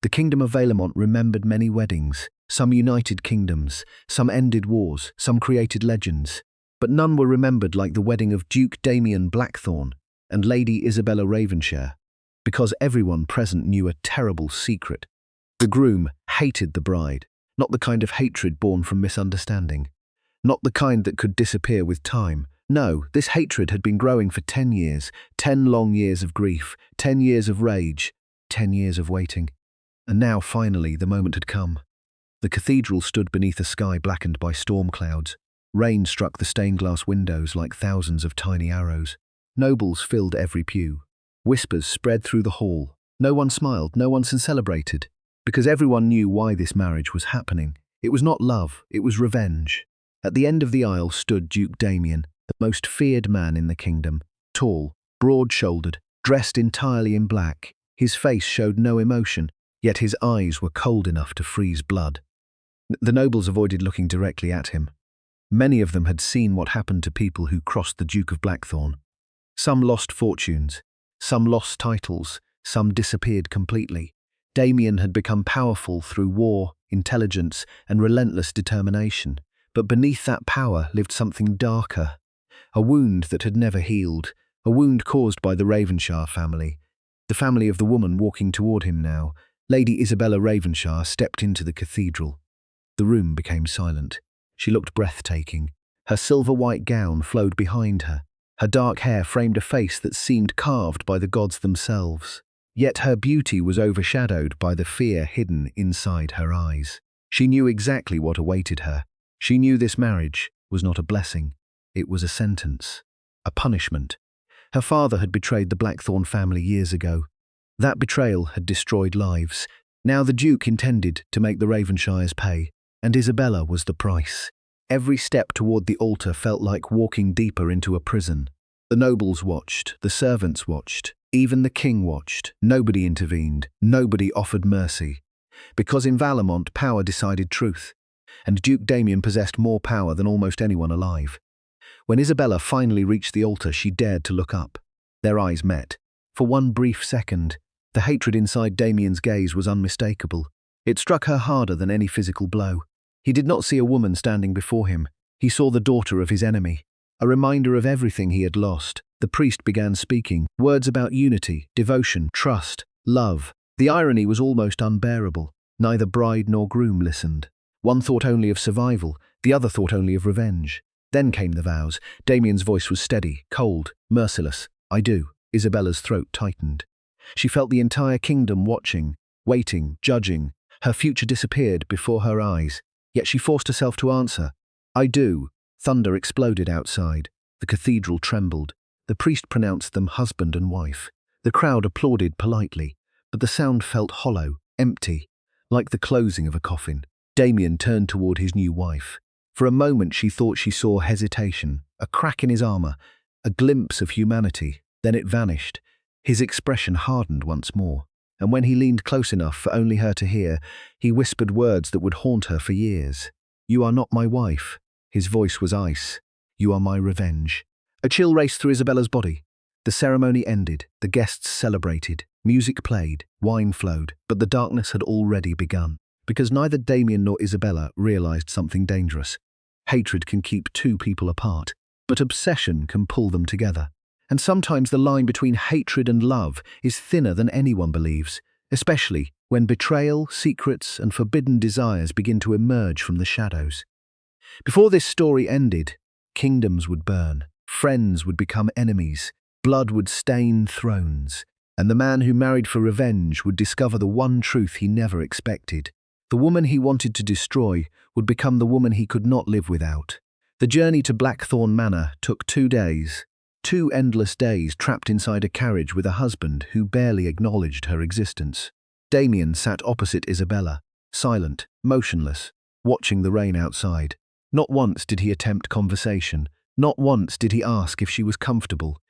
The kingdom of Valemont remembered many weddings. Some united kingdoms, some ended wars, some created legends. But none were remembered like the wedding of Duke Damien Blackthorn and Lady Isabella Ravenshire, because everyone present knew a terrible secret. The groom hated the bride, not the kind of hatred born from misunderstanding, not the kind that could disappear with time. No, this hatred had been growing for 10 years, 10 long years of grief, 10 years of rage, 10 years of waiting. And now, finally, the moment had come. The cathedral stood beneath a sky blackened by storm clouds. Rain struck the stained-glass windows like thousands of tiny arrows. Nobles filled every pew. Whispers spread through the hall. No one smiled, no one celebrated, because everyone knew why this marriage was happening. It was not love, it was revenge. At the end of the aisle stood Duke Damien, the most feared man in the kingdom. Tall, broad-shouldered, dressed entirely in black. His face showed no emotion, yet his eyes were cold enough to freeze blood. The nobles avoided looking directly at him. Many of them had seen what happened to people who crossed the Duke of Blackthorn. Some lost fortunes, some lost titles, some disappeared completely. Damien had become powerful through war, intelligence, and relentless determination. But beneath that power lived something darker. A wound that had never healed, a wound caused by the Ravenshire family. The family of the woman walking toward him now. Lady Isabella Ravenshire stepped into the cathedral. The room became silent. She looked breathtaking. Her silver-white gown flowed behind her. Her dark hair framed a face that seemed carved by the gods themselves. Yet her beauty was overshadowed by the fear hidden inside her eyes. She knew exactly what awaited her. She knew this marriage was not a blessing. It was a sentence, a punishment. Her father had betrayed the Blackthorn family years ago. That betrayal had destroyed lives. Now the Duke intended to make the Ravenshires pay, and Isabella was the price. Every step toward the altar felt like walking deeper into a prison. The nobles watched, the servants watched, even the king watched. Nobody intervened, nobody offered mercy. Because in Valemont, power decided truth, and Duke Damien possessed more power than almost anyone alive. When Isabella finally reached the altar, she dared to look up. Their eyes met. For one brief second, the hatred inside Damien's gaze was unmistakable. It struck her harder than any physical blow. He did not see a woman standing before him. He saw the daughter of his enemy, a reminder of everything he had lost. The priest began speaking, words about unity, devotion, trust, love. The irony was almost unbearable. Neither bride nor groom listened. One thought only of survival, the other thought only of revenge. Then came the vows. Damien's voice was steady, cold, merciless. I do. Isabella's throat tightened. She felt the entire kingdom watching, waiting, judging. Her future disappeared before her eyes, yet she forced herself to answer. I do. Thunder exploded outside. The cathedral trembled. The priest pronounced them husband and wife. The crowd applauded politely, but the sound felt hollow, empty, like the closing of a coffin. Damien turned toward his new wife. For a moment she thought she saw hesitation, a crack in his armor, a glimpse of humanity. Then it vanished. His expression hardened once more, and when he leaned close enough for only her to hear, he whispered words that would haunt her for years. You are not my wife. His voice was ice. You are my revenge. A chill raced through Isabella's body. The ceremony ended. The guests celebrated. Music played. Wine flowed. But the darkness had already begun. Because neither Damien nor Isabella realized something dangerous. Hatred can keep two people apart, but obsession can pull them together. And sometimes the line between hatred and love is thinner than anyone believes, especially when betrayal, secrets, and forbidden desires begin to emerge from the shadows. Before this story ended, kingdoms would burn, friends would become enemies, blood would stain thrones, and the man who married for revenge would discover the one truth he never expected. The woman he wanted to destroy would become the woman he could not live without. The journey to Blackthorn Manor took 2 days. 2 endless days trapped inside a carriage with a husband who barely acknowledged her existence. Damien sat opposite Isabella, silent, motionless, watching the rain outside. Not once did he attempt conversation. Not once did he ask if she was comfortable.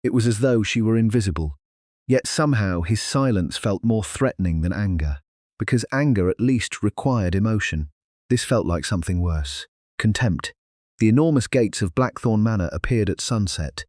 It was as though she were invisible. Yet somehow his silence felt more threatening than anger, because anger at least required emotion. This felt like something worse. Contempt. The enormous gates of Blackthorn Manor appeared at sunset.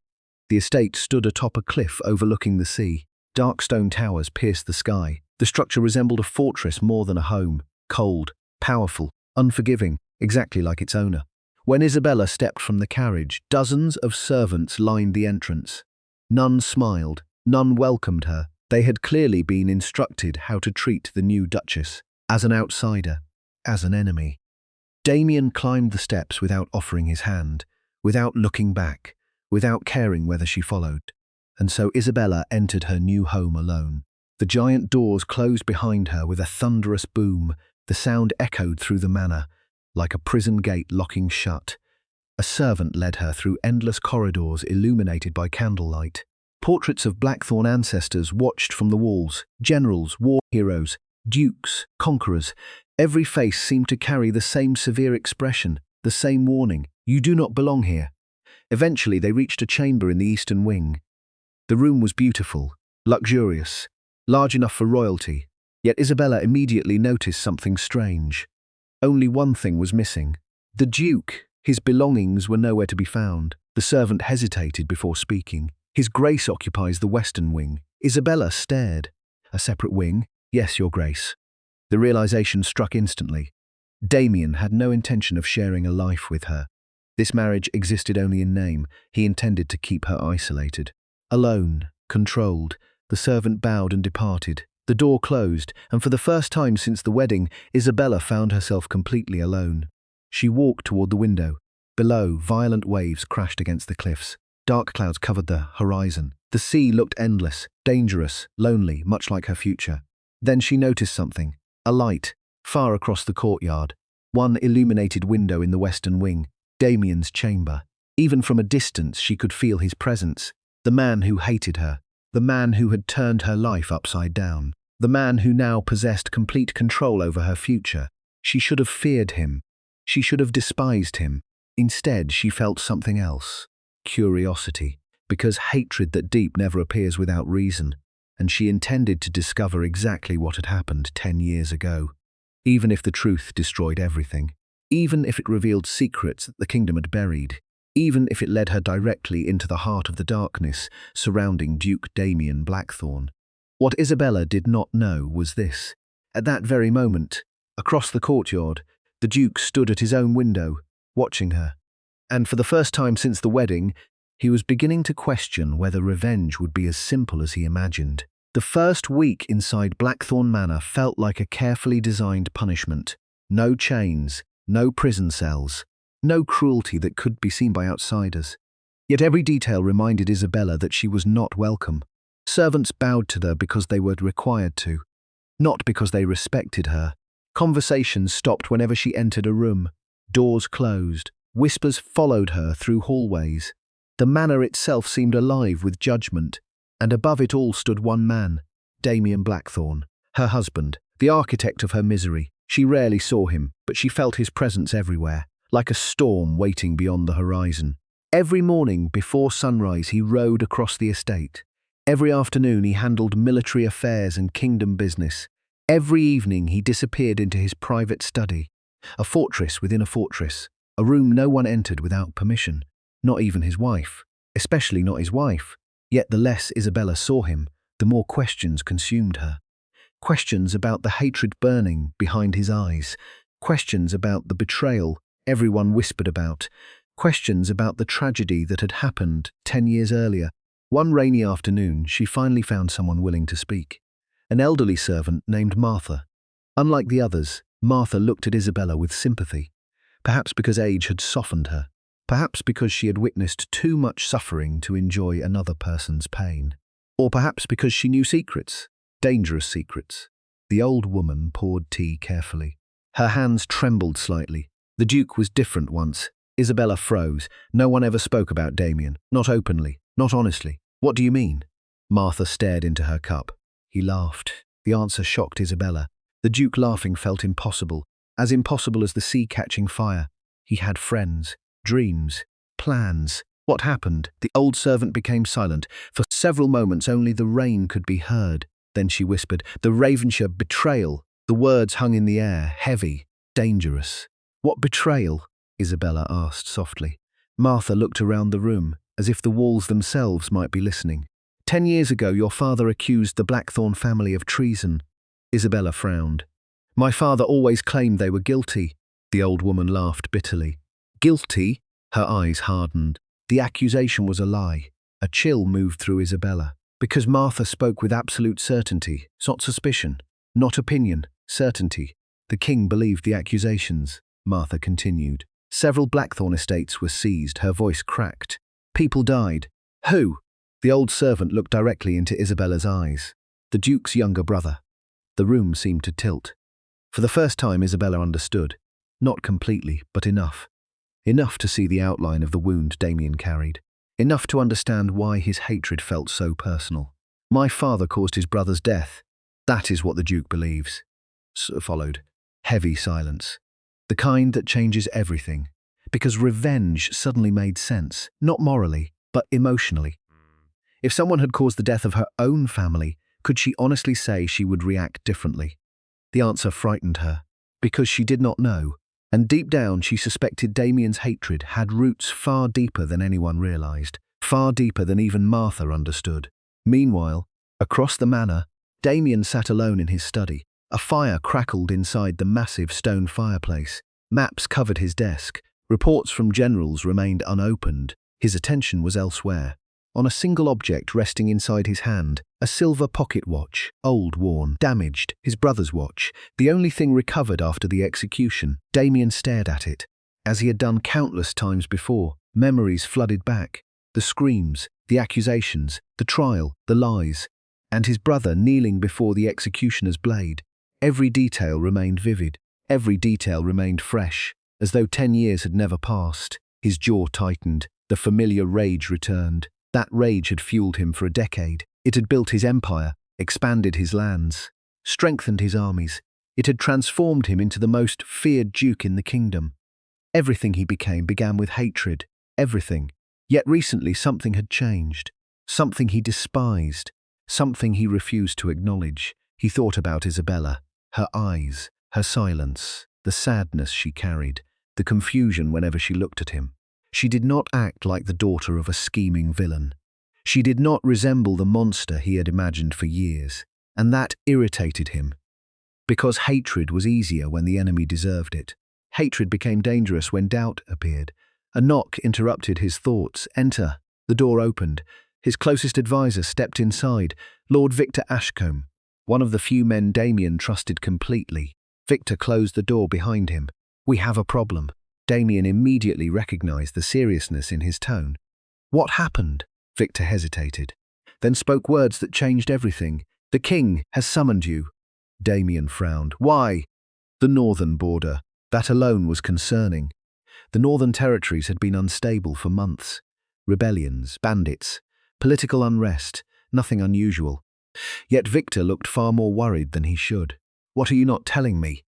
The estate stood atop a cliff overlooking the sea. Dark stone towers pierced the sky, The structure resembled a fortress more than a home, cold, powerful, unforgiving, exactly like its owner. When Isabella stepped from the carriage, dozens of servants lined the entrance. None smiled, none welcomed her. They had clearly been instructed how to treat the new Duchess, as an outsider, as an enemy. Damien climbed the steps without offering his hand, without looking back, without caring whether she followed. And so Isabella entered her new home alone. The giant doors closed behind her with a thunderous boom. The sound echoed through the manor, like a prison gate locking shut. A servant led her through endless corridors illuminated by candlelight. Portraits of Blackthorn ancestors watched from the walls, generals, war heroes, dukes, conquerors. Every face seemed to carry the same severe expression, the same warning: "You do not belong here." Eventually they reached a chamber in the eastern wing. The room was beautiful, luxurious, large enough for royalty, yet Isabella immediately noticed something strange. Only one thing was missing. The Duke. His belongings were nowhere to be found. The servant hesitated before speaking. "His Grace occupies the western wing." Isabella stared. "A separate wing?" "Yes, Your Grace." The realization struck instantly. Damien had no intention of sharing a life with her. This marriage existed only in name. He intended to keep her isolated. Alone, controlled, the servant bowed and departed. The door closed, and for the first time since the wedding, Isabella found herself completely alone. She walked toward the window. Below, violent waves crashed against the cliffs. Dark clouds covered the horizon. The sea looked endless, dangerous, lonely, much like her future. Then she noticed something. A light, far across the courtyard. One illuminated window in the western wing. Damien's chamber. Even from a distance she could feel his presence. The man who hated her. The man who had turned her life upside down. The man who now possessed complete control over her future. She should have feared him. She should have despised him. Instead, she felt something else. Curiosity. Because hatred that deep never appears without reason. And she intended to discover exactly what had happened 10 years ago. Even if the truth destroyed everything. Even if it revealed secrets that the kingdom had buried. Even if it led her directly into the heart of the darkness surrounding Duke Damien Blackthorn. What Isabella did not know was this. At that very moment, across the courtyard, the Duke stood at his own window, watching her. And for the first time since the wedding, he was beginning to question whether revenge would be as simple as he imagined. The first week inside Blackthorn Manor felt like a carefully designed punishment. No chains, no prison cells. No cruelty that could be seen by outsiders. Yet every detail reminded Isabella that she was not welcome. Servants bowed to her because they were required to, not because they respected her. Conversations stopped whenever she entered a room. Doors closed. Whispers followed her through hallways. The manor itself seemed alive with judgment, and above it all stood one man, Damien Blackthorn, her husband, the architect of her misery. She rarely saw him, but she felt his presence everywhere. Like a storm waiting beyond the horizon. Every morning before sunrise he rode across the estate. Every afternoon he handled military affairs and kingdom business. Every evening he disappeared into his private study. A fortress within a fortress. A room no one entered without permission. Not even his wife. Especially not his wife. Yet the less Isabella saw him, the more questions consumed her. Questions about the hatred burning behind his eyes. Questions about the betrayal everyone whispered about. Questions about the tragedy that had happened 10 years earlier. One rainy afternoon, she finally found someone willing to speak. An elderly servant named Martha. Unlike the others, Martha looked at Isabella with sympathy. Perhaps because age had softened her. Perhaps because she had witnessed too much suffering to enjoy another person's pain. Or perhaps because she knew secrets. Dangerous secrets. The old woman poured tea carefully. Her hands trembled slightly. The Duke was different once. Isabella froze. No one ever spoke about Damien. Not openly. Not honestly. "What do you mean?" Martha stared into her cup. He laughed. The answer shocked Isabella. The Duke laughing felt impossible. As impossible as the sea catching fire. He had friends. Dreams. Plans. What happened? The old servant became silent. For several moments only the rain could be heard. Then she whispered, "The Ravenshire betrayal." The words hung in the air, heavy, dangerous. "What betrayal?" Isabella asked softly. Martha looked around the room, as if the walls themselves might be listening. 10 years ago your father accused the Blackthorn family of treason. Isabella frowned. My father always claimed they were guilty. The old woman laughed bitterly. Guilty? Her eyes hardened. The accusation was a lie. A chill moved through Isabella. Because Martha spoke with absolute certainty, not suspicion, not opinion, certainty. The king believed the accusations. Martha continued. Several Blackthorn estates were seized. Her voice cracked. People died. Who? The old servant looked directly into Isabella's eyes. The Duke's younger brother. The room seemed to tilt. For the first time, Isabella understood. Not completely, but enough. Enough to see the outline of the wound Damien carried. Enough to understand why his hatred felt so personal. My father caused his brother's death. That is what the Duke believes. Followed. Heavy silence. The kind that changes everything. Because revenge suddenly made sense, not morally, but emotionally. If someone had caused the death of her own family, could she honestly say she would react differently? The answer frightened her, because she did not know, and deep down she suspected Damien's hatred had roots far deeper than anyone realized, far deeper than even Martha understood. Meanwhile, across the manor, Damien sat alone in his study. A fire crackled inside the massive stone fireplace. Maps covered his desk. Reports from generals remained unopened. His attention was elsewhere. On a single object resting inside his hand, a silver pocket watch, old, worn, damaged, his brother's watch, the only thing recovered after the execution. Damien stared at it. As he had done countless times before, memories flooded back. The screams, the accusations, the trial, the lies, and his brother kneeling before the executioner's blade. Every detail remained vivid. Every detail remained fresh, as though 10 years had never passed. His jaw tightened. The familiar rage returned. That rage had fueled him for a decade. It had built his empire, expanded his lands, strengthened his armies. It had transformed him into the most feared duke in the kingdom. Everything he became began with hatred. Everything. Yet recently something had changed. Something he despised. Something he refused to acknowledge. He thought about Isabella. Her eyes, her silence, the sadness she carried, the confusion whenever she looked at him. She did not act like the daughter of a scheming villain. She did not resemble the monster he had imagined for years, and that irritated him. Because hatred was easier when the enemy deserved it. Hatred became dangerous when doubt appeared. A knock interrupted his thoughts. Enter. The door opened. His closest advisor stepped inside, Lord Victor Ashcombe, one of the few men Damien trusted completely. Victor closed the door behind him. We have a problem. Damien immediately recognized the seriousness in his tone. What happened? Victor hesitated, then spoke words that changed everything. The king has summoned you. Damien frowned. Why? The northern border. That alone was concerning. The northern territories had been unstable for months. Rebellions, bandits, political unrest, nothing unusual. Yet Victor looked far more worried than he should. What are you not telling me?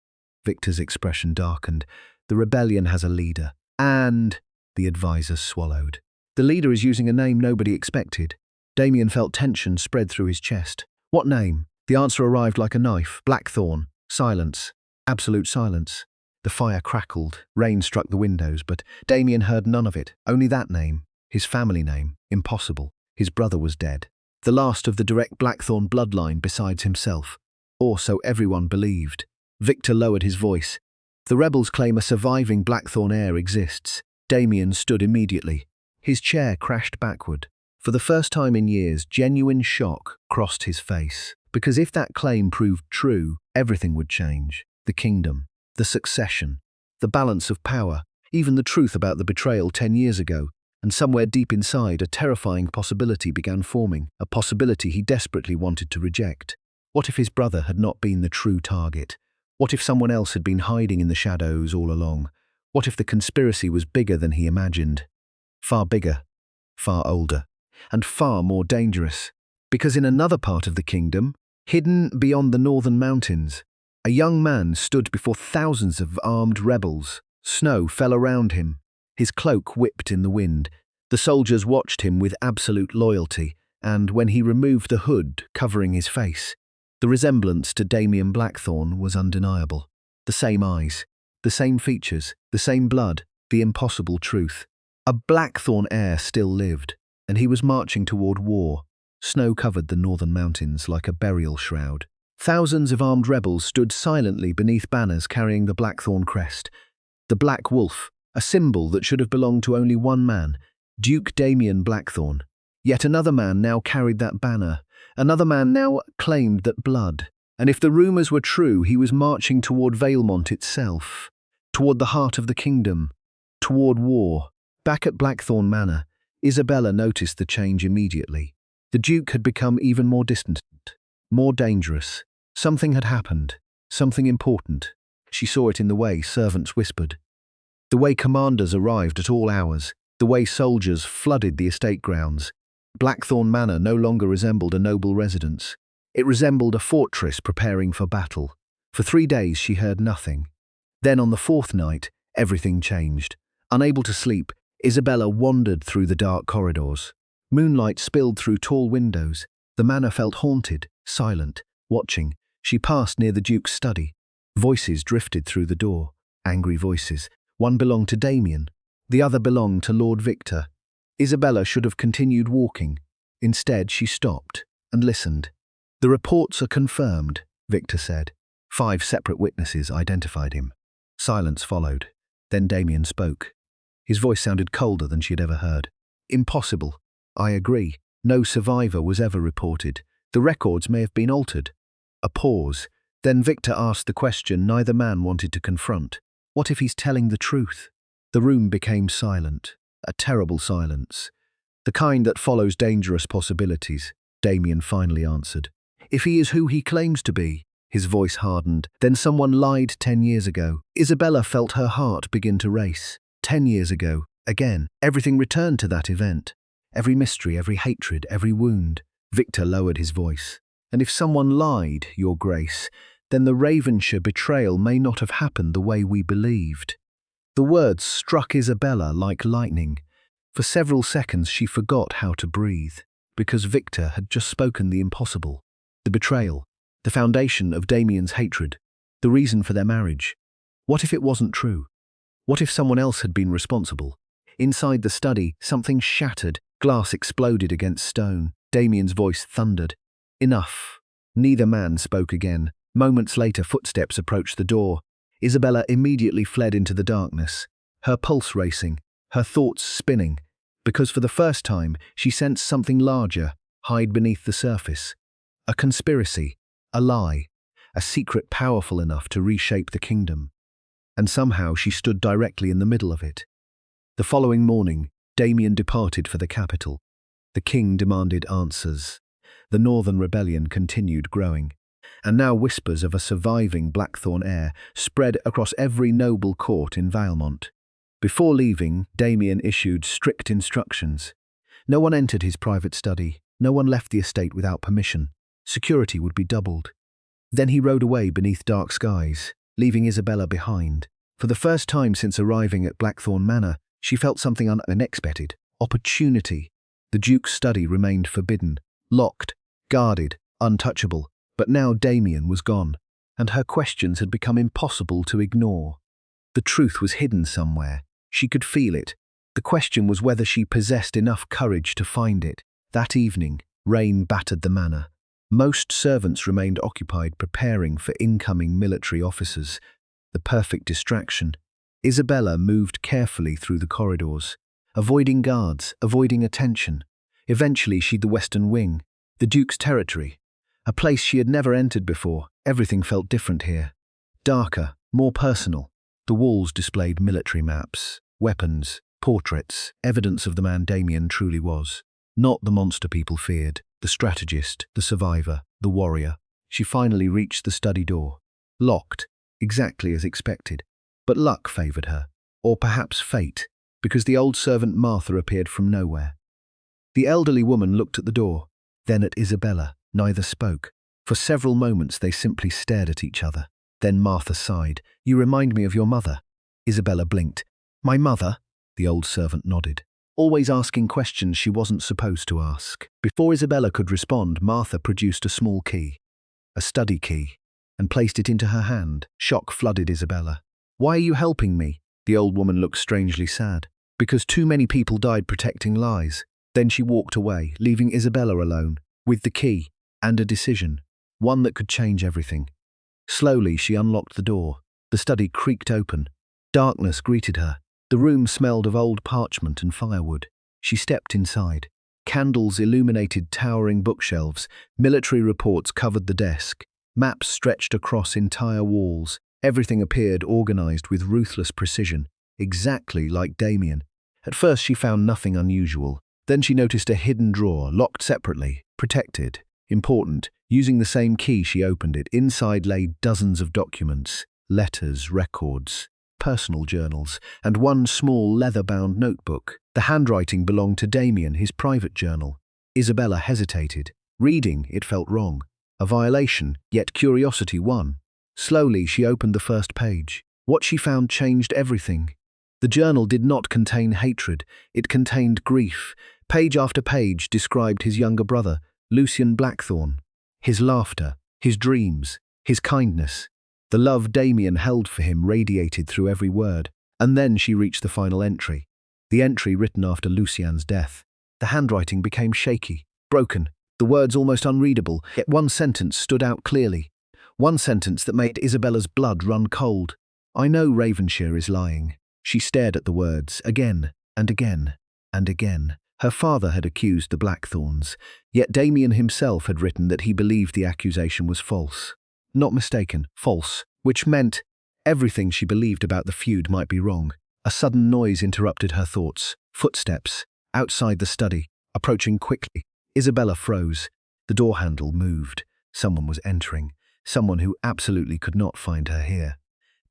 Victor's expression darkened. The rebellion has a leader. And the advisor swallowed. The leader is using a name nobody expected. Damien felt tension spread through his chest. What name? The answer arrived like a knife. Blackthorn. Silence. Absolute silence. The fire crackled. Rain struck the windows, but Damien heard none of it. Only that name. His family name. Impossible. His brother was dead. The last of the direct Blackthorn bloodline besides himself. Or so everyone believed. Victor lowered his voice. The rebels claim a surviving Blackthorn heir exists. Damien stood immediately. His chair crashed backward. For the first time in years, genuine shock crossed his face. Because if that claim proved true, everything would change. The kingdom, the succession, the balance of power, even the truth about the betrayal 10 years ago. And somewhere deep inside, a terrifying possibility began forming, a possibility he desperately wanted to reject. What if his brother had not been the true target? What if someone else had been hiding in the shadows all along? What if the conspiracy was bigger than he imagined? Far bigger, far older, and far more dangerous. Because in another part of the kingdom, hidden beyond the northern mountains, a young man stood before thousands of armed rebels. Snow fell around him. His cloak whipped in the wind. The soldiers watched him with absolute loyalty, and when he removed the hood covering his face, the resemblance to Damien Blackthorn was undeniable. The same eyes, the same features, the same blood, the impossible truth. A Blackthorn heir still lived, and he was marching toward war. Snow covered the northern mountains like a burial shroud. Thousands of armed rebels stood silently beneath banners carrying the Blackthorn crest. The Black Wolf, a symbol that should have belonged to only one man, Duke Damien Blackthorn. Yet another man now carried that banner. Another man now claimed that blood. And if the rumours were true, he was marching toward Valemont itself, toward the heart of the kingdom, toward war. Back at Blackthorn Manor, Isabella noticed the change immediately. The Duke had become even more distant, more dangerous. Something had happened, something important. She saw it in the way servants whispered, the way commanders arrived at all hours, the way soldiers flooded the estate grounds. Blackthorn Manor no longer resembled a noble residence. It resembled a fortress preparing for battle. For 3 days she heard nothing. Then on the 4th night, everything changed. Unable to sleep, Isabella wandered through the dark corridors. Moonlight spilled through tall windows. The manor felt haunted, silent, watching. She passed near the Duke's study. Voices drifted through the door, angry voices. One belonged to Damien, the other belonged to Lord Victor. Isabella should have continued walking. Instead, she stopped and listened. The reports are confirmed, Victor said. 5 separate witnesses identified him. Silence followed. Then Damien spoke. His voice sounded colder than she had ever heard. Impossible. I agree. No survivor was ever reported. The records may have been altered. A pause. Then Victor asked the question neither man wanted to confront. What if he's telling the truth? The room became silent. A terrible silence. The kind that follows dangerous possibilities. Damien finally answered. If he is who he claims to be. His voice hardened. Then someone lied 10 years ago. Isabella felt her heart begin to race. 10 years ago. Again. Everything returned to that event. Every mystery, every hatred, every wound. Victor lowered his voice. And if someone lied, Your Grace, then the Ravenshire betrayal may not have happened the way we believed. The words struck Isabella like lightning. For several seconds she forgot how to breathe, because Victor had just spoken the impossible. The betrayal, the foundation of Damien's hatred, the reason for their marriage. What if it wasn't true? What if someone else had been responsible? Inside the study, something shattered. Glass exploded against stone. Damien's voice thundered. Enough. Neither man spoke again. Moments later, footsteps approached the door. Isabella immediately fled into the darkness, her pulse racing, her thoughts spinning, because for the first time she sensed something larger hide beneath the surface. A conspiracy, a lie, a secret powerful enough to reshape the kingdom. And somehow she stood directly in the middle of it. The following morning, Damien departed for the capital. The king demanded answers. The northern rebellion continued growing. And now whispers of a surviving Blackthorn heir spread across every noble court in Valemont. Before leaving, Damien issued strict instructions. No one entered his private study. No one left the estate without permission. Security would be doubled. Then he rode away beneath dark skies, leaving Isabella behind. For the first time since arriving at Blackthorn Manor, she felt something unexpected. Opportunity. The Duke's study remained forbidden, locked, guarded, untouchable. But now Damien was gone, and her questions had become impossible to ignore. The truth was hidden somewhere. She could feel it. The question was whether she possessed enough courage to find it. That evening, rain battered the manor. Most servants remained occupied preparing for incoming military officers. The perfect distraction. Isabella moved carefully through the corridors, avoiding guards, avoiding attention. Eventually she'd the western wing, the Duke's territory. A place she had never entered before. Everything felt different here. Darker, more personal. The walls displayed military maps, weapons, portraits, evidence of the man Damien truly was. Not the monster people feared, the strategist, the survivor, the warrior. She finally reached the study door. Locked, exactly as expected. But luck favoured her. Or perhaps fate, because the old servant Martha appeared from nowhere. The elderly woman looked at the door, then at Isabella. Neither spoke. For several moments they simply stared at each other. Then Martha sighed. You remind me of your mother. Isabella blinked. My mother? The old servant nodded, always asking questions she wasn't supposed to ask. Before Isabella could respond, Martha produced a small key, a study key, and placed it into her hand. Shock flooded Isabella. Why are you helping me? The old woman looked strangely sad. Because too many people died protecting lies. Then she walked away, leaving Isabella alone, with the key. And a decision. one that could change everything. Slowly, she unlocked the door. The study creaked open. Darkness greeted her. The room smelled of old parchment and firewood. She stepped inside. Candles illuminated towering bookshelves. Military reports covered the desk. Maps stretched across entire walls. Everything appeared organized with ruthless precision, exactly like Damien. At first she found nothing unusual. Then she noticed a hidden drawer, locked separately, protected, important. Using the same key she opened it. Inside lay dozens of documents, letters, records, personal journals, and one small leather-bound notebook. The handwriting belonged to Damien, his private journal. Isabella hesitated. Reading, it felt wrong. A violation, yet curiosity won. Slowly, she opened the first page. What she found changed everything. The journal did not contain hatred. It contained grief. Page after page described his younger brother, Lucian Blackthorne. His laughter, his dreams, his kindness. The love Damien held for him radiated through every word. And then she reached the final entry. The entry written after Lucian's death. The handwriting became shaky, broken, the words almost unreadable, yet one sentence stood out clearly. One sentence that made Isabella's blood run cold. "I know Ravenshire is lying." She stared at the words, again, and again, and again. Her father had accused the Blackthorns, yet Damien himself had written that he believed the accusation was false. Not mistaken, false, which meant everything she believed about the feud might be wrong. A sudden noise interrupted her thoughts. Footsteps, outside the study, approaching quickly. Isabella froze. The door handle moved. Someone was entering. Someone who absolutely could not find her here.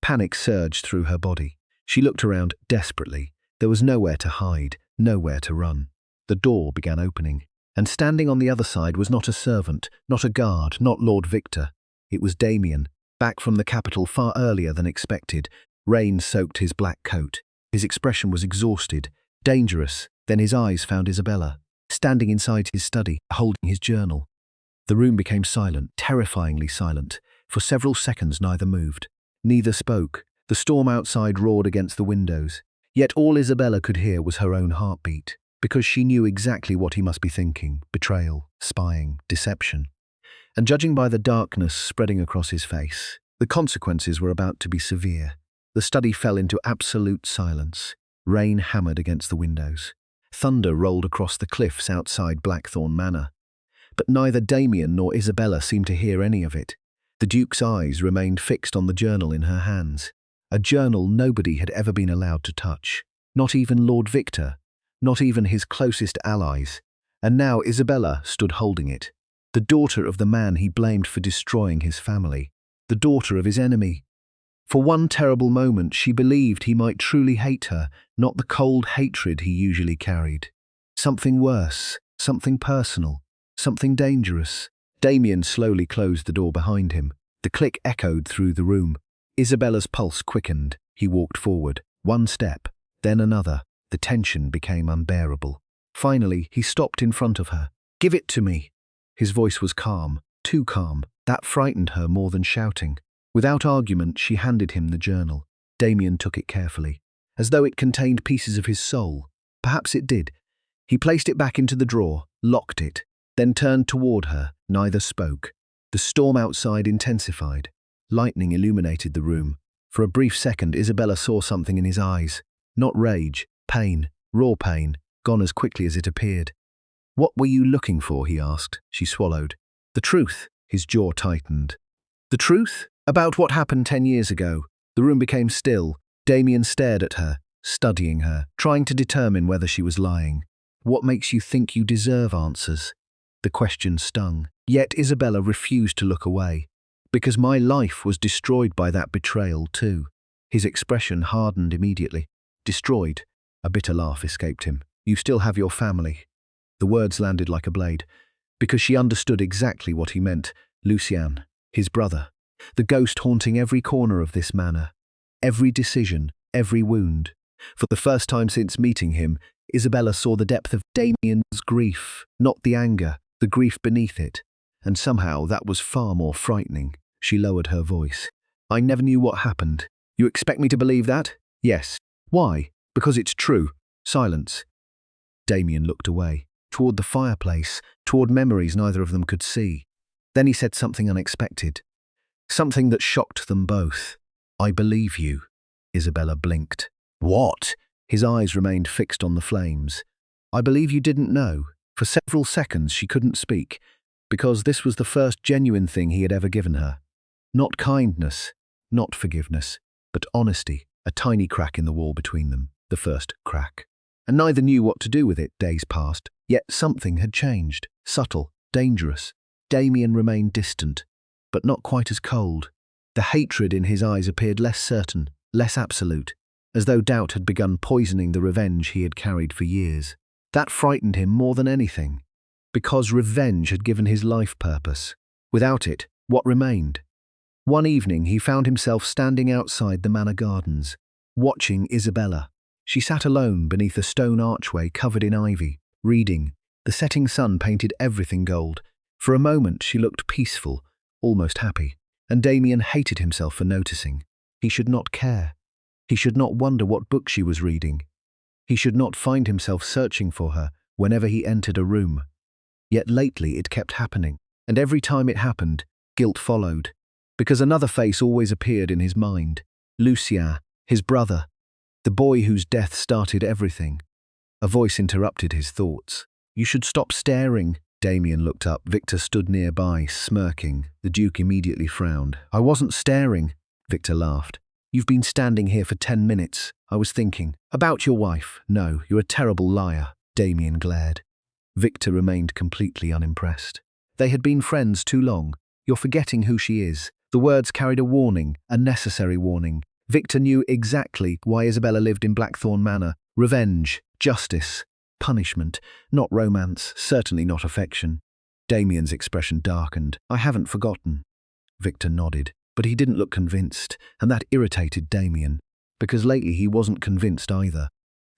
Panic surged through her body. She looked around desperately. There was nowhere to hide, nowhere to run. The door began opening, and standing on the other side was not a servant, not a guard, not Lord Victor. It was Damien, back from the capital far earlier than expected. Rain soaked his black coat. His expression was exhausted, dangerous. Then his eyes found Isabella, standing inside his study, holding his journal. The room became silent, terrifyingly silent. For several seconds neither moved. Neither spoke. The storm outside roared against the windows. Yet all Isabella could hear was her own heartbeat, because she knew exactly what he must be thinking: betrayal, spying, deception. And judging by the darkness spreading across his face, the consequences were about to be severe. The study fell into absolute silence. Rain hammered against the windows. Thunder rolled across the cliffs outside Blackthorne Manor. But neither Damien nor Isabella seemed to hear any of it. The Duke's eyes remained fixed on the journal in her hands. A journal nobody had ever been allowed to touch. Not even Lord Victor. Not even his closest allies. And now Isabella stood holding it. The daughter of the man he blamed for destroying his family. The daughter of his enemy. For one terrible moment she believed he might truly hate her, not the cold hatred he usually carried. Something worse, something personal, something dangerous. Damien slowly closed the door behind him. The click echoed through the room. Isabella's pulse quickened. He walked forward. One step, then another. The tension became unbearable. Finally, he stopped in front of her. "Give it to me." His voice was calm, too calm. That frightened her more than shouting. Without argument, she handed him the journal. Damien took it carefully, as though it contained pieces of his soul. Perhaps it did. He placed it back into the drawer, locked it, then turned toward her. Neither spoke. The storm outside intensified. Lightning illuminated the room. For a brief second, Isabella saw something in his eyes. Not rage, pain, raw pain, gone as quickly as it appeared. "What were you looking for?" he asked. She swallowed. "The truth." His jaw tightened. "The truth? About what happened 10 years ago?" The room became still. Damien stared at her, studying her, trying to determine whether she was lying. "What makes you think you deserve answers?" The question stung. Yet Isabella refused to look away. "Because my life was destroyed by that betrayal too." His expression hardened immediately. "Destroyed?" A bitter laugh escaped him. "You still have your family." The words landed like a blade, because she understood exactly what he meant. Lucian, his brother, the ghost haunting every corner of this manor. Every decision, every wound. For the first time since meeting him, Isabella saw the depth of Damien's grief, not the anger, the grief beneath it. And somehow that was far more frightening. She lowered her voice. "I never knew what happened. You expect me to believe that?" "Yes." "Why?" "Because it's true." Silence. Damien looked away, toward the fireplace, toward memories neither of them could see. Then he said something unexpected, something that shocked them both. "I believe you." Isabella blinked. "What?" His eyes remained fixed on the flames. "I believe you didn't know." For several seconds she couldn't speak, because this was the first genuine thing he had ever given her. Not kindness, not forgiveness, but honesty, a tiny crack in the wall between them, the first crack. And neither knew what to do with it. Days passed, yet something had changed, subtle, dangerous. Damien remained distant, but not quite as cold. The hatred in his eyes appeared less certain, less absolute, as though doubt had begun poisoning the revenge he had carried for years. That frightened him more than anything, because revenge had given his life purpose. Without it, what remained? One evening he found himself standing outside the manor gardens, watching Isabella. She sat alone beneath a stone archway covered in ivy, reading. The setting sun painted everything gold. For a moment she looked peaceful, almost happy, and Damien hated himself for noticing. He should not care. He should not wonder what book she was reading. He should not find himself searching for her whenever he entered a room. Yet lately it kept happening, and every time it happened, guilt followed, because another face always appeared in his mind. Lucien, his brother, the boy whose death started everything. A voice interrupted his thoughts. "You should stop staring." Damien looked up. Victor stood nearby, smirking. The Duke immediately frowned. "I wasn't staring." Victor laughed. "You've been standing here for 10 minutes. I was thinking. About your wife." "No, you're a terrible liar." Damien glared. Victor remained completely unimpressed. They had been friends too long. "You're forgetting who she is." The words carried a warning, a necessary warning. Victor knew exactly why Isabella lived in Blackthorn Manor. Revenge, justice, punishment, not romance, certainly not affection. Damien's expression darkened. "I haven't forgotten." Victor nodded, but he didn't look convinced, and that irritated Damien, because lately he wasn't convinced either.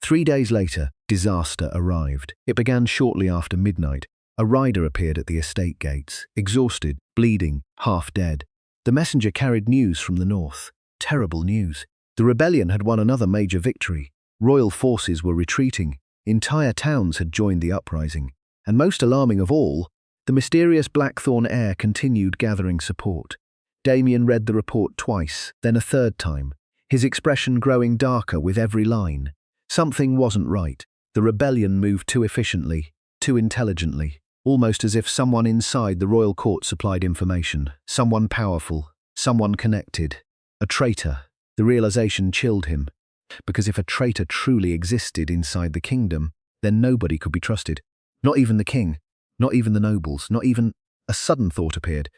3 days later, disaster arrived. It began shortly after midnight. A rider appeared at the estate gates, exhausted, bleeding, half dead. The messenger carried news from the north. Terrible news. The rebellion had won another major victory. Royal forces were retreating. Entire towns had joined the uprising. And most alarming of all, the mysterious Blackthorn heir continued gathering support. Damien read the report twice, then a third time, his expression growing darker with every line. Something wasn't right. The rebellion moved too efficiently, too intelligently, almost as if someone inside the royal court supplied information, someone powerful, someone connected. A traitor. The realization chilled him, because if a traitor truly existed inside the kingdom, then nobody could be trusted. Not even the king, not even the nobles, not even... A sudden thought appeared,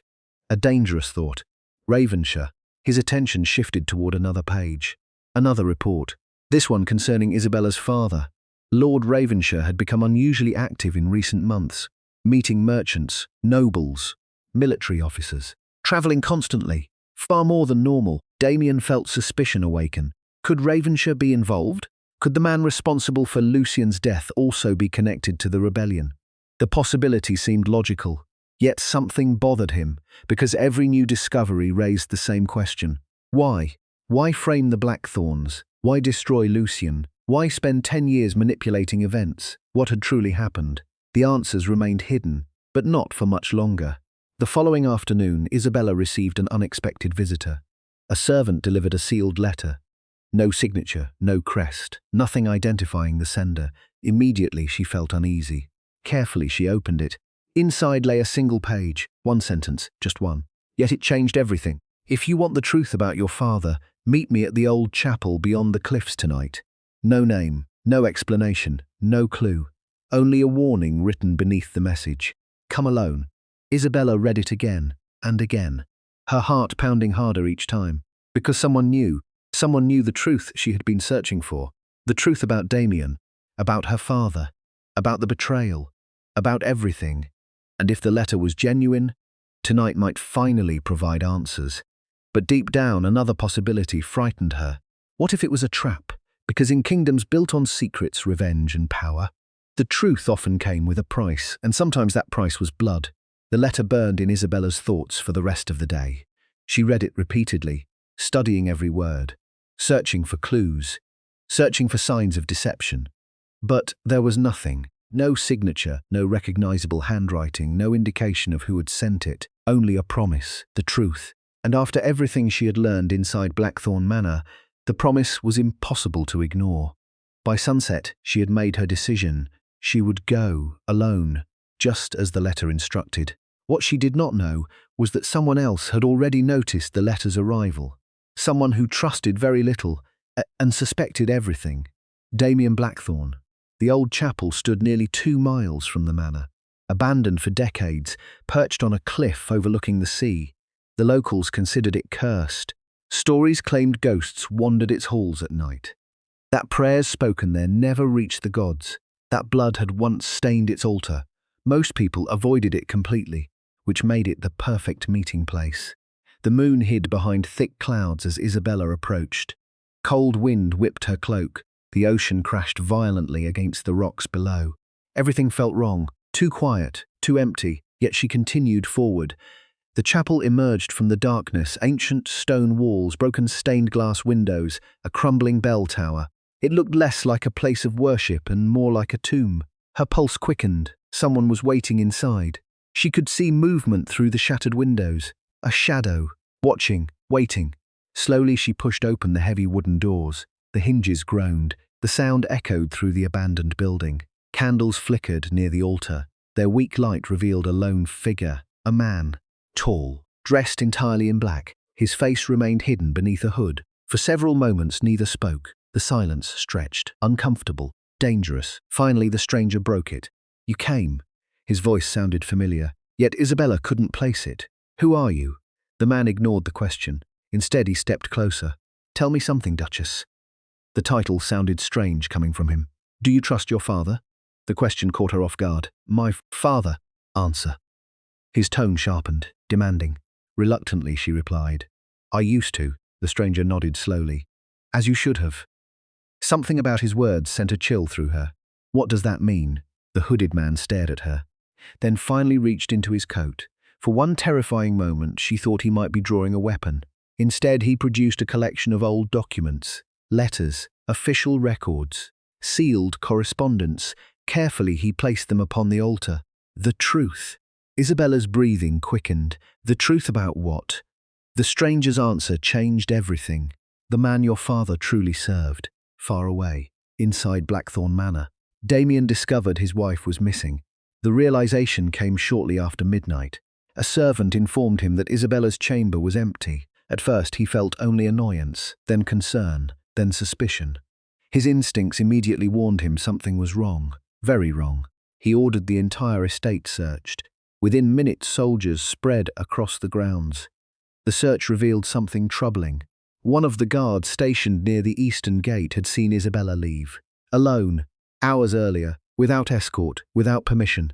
a dangerous thought. Ravenshire. His attention shifted toward another page. Another report. This one concerning Isabella's father. Lord Ravenshire had become unusually active in recent months, meeting merchants, nobles, military officers, travelling constantly, far more than normal. Damien felt suspicion awaken. Could Ravenshire be involved? Could the man responsible for Lucien's death also be connected to the rebellion? The possibility seemed logical, yet something bothered him, because every new discovery raised the same question. Why? Why frame the Blackthorns? Why destroy Lucien? Why spend 10 years manipulating events? What had truly happened? The answers remained hidden, but not for much longer. The following afternoon, Isabella received an unexpected visitor. A servant delivered a sealed letter. No signature, no crest, nothing identifying the sender. Immediately she felt uneasy. Carefully she opened it. Inside lay a single page, one sentence, just one. Yet it changed everything. "If you want the truth about your father, meet me at the old chapel beyond the cliffs tonight." No name, no explanation, no clue. Only a warning written beneath the message. "Come alone." Isabella read it again and again, her heart pounding harder each time, because someone knew the truth she had been searching for, the truth about Damien, about her father, about the betrayal, about everything. And if the letter was genuine, tonight might finally provide answers. But deep down, another possibility frightened her. What if it was a trap? Because in kingdoms built on secrets, revenge, and power, the truth often came with a price, and sometimes that price was blood. The letter burned in Isabella's thoughts for the rest of the day. She read it repeatedly, studying every word, searching for clues, searching for signs of deception. But there was nothing. No signature, no recognizable handwriting, no indication of who had sent it. only a promise, the truth. And after everything she had learned inside Blackthorn Manor, the promise was impossible to ignore. By sunset, she had made her decision. She would go, alone, just as the letter instructed. What she did not know was that someone else had already noticed the letter's arrival. Someone who trusted very little and suspected everything. Damien Blackthorn. The old chapel stood nearly 2 miles from the manor. Abandoned for decades, perched on a cliff overlooking the sea. The locals considered it cursed. Stories claimed ghosts wandered its halls at night. That prayers spoken there never reached the gods. That blood had once stained its altar. Most people avoided it completely, which made it the perfect meeting place. The moon hid behind thick clouds as Isabella approached. Cold wind whipped her cloak. The ocean crashed violently against the rocks below. Everything felt wrong, too quiet, too empty, yet she continued forward. The chapel emerged from the darkness, ancient stone walls, broken stained glass windows, a crumbling bell tower. It looked less like a place of worship and more like a tomb. Her pulse quickened. Someone was waiting inside. She could see movement through the shattered windows. A shadow, watching, waiting. Slowly she pushed open the heavy wooden doors. The hinges groaned. The sound echoed through the abandoned building. Candles flickered near the altar. Their weak light revealed a lone figure, a man. Tall, dressed entirely in black, his face remained hidden beneath a hood. For several moments neither spoke. The silence stretched, uncomfortable, dangerous. Finally the stranger broke it. "You came." His voice sounded familiar, yet Isabella couldn't place it. "Who are you?" The man ignored the question. Instead he stepped closer. "Tell me something, Duchess." The title sounded strange coming from him. "Do you trust your father?" The question caught her off guard. "My father." "Answer." His tone sharpened, demanding. Reluctantly she replied. "I used to." The stranger nodded slowly. "As you should have." Something about his words sent a chill through her. "What does that mean?" The hooded man stared at her, then finally reached into his coat. For one terrifying moment she thought he might be drawing a weapon. Instead he produced a collection of old documents, letters, official records, sealed correspondence. Carefully he placed them upon the altar. The truth. Isabella's breathing quickened. The truth about what? The stranger's answer changed everything. The man your father truly served. Far away, inside Blackthorn Manor. Damien discovered his wife was missing. The realization came shortly after midnight. A servant informed him that Isabella's chamber was empty. At first he felt only annoyance, then concern, then suspicion. His instincts immediately warned him something was wrong, very wrong. He ordered the entire estate searched. Within minutes soldiers spread across the grounds. The search revealed something troubling. One of the guards stationed near the eastern gate had seen Isabella leave. Alone, hours earlier, without escort, without permission.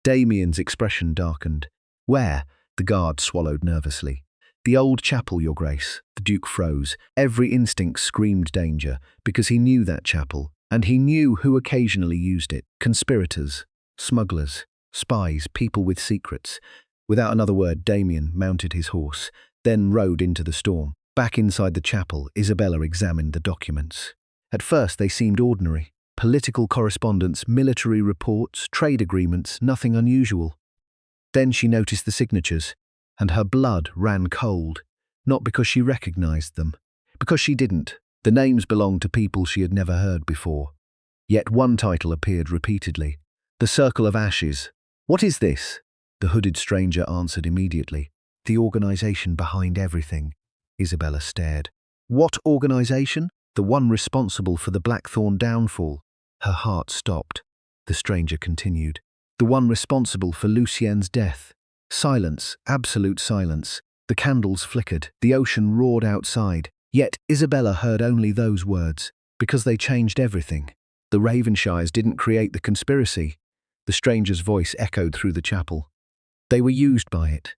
Damien's expression darkened. "Where?" The guard swallowed nervously. "The old chapel, Your Grace." The Duke froze. Every instinct screamed danger, because he knew that chapel, and he knew who occasionally used it. Conspirators, smugglers, spies, people with secrets. Without another word, Damien mounted his horse, then rode into the storm. Back inside the chapel, Isabella examined the documents. At first they seemed ordinary. Political correspondence, military reports, trade agreements, nothing unusual. Then she noticed the signatures, and her blood ran cold. Not because she recognized them, because she didn't. The names belonged to people she had never heard before. Yet one title appeared repeatedly. "The Circle of Ashes." "What is this?" The hooded stranger answered immediately. "The organization behind everything." Isabella stared. "What organization?" "The one responsible for the Blackthorn downfall." Her heart stopped. The stranger continued. "The one responsible for Lucien's death." Silence, absolute silence. The candles flickered. The ocean roared outside. Yet Isabella heard only those words, because they changed everything. The Ravenshires didn't create the conspiracy. The stranger's voice echoed through the chapel. They were used by it.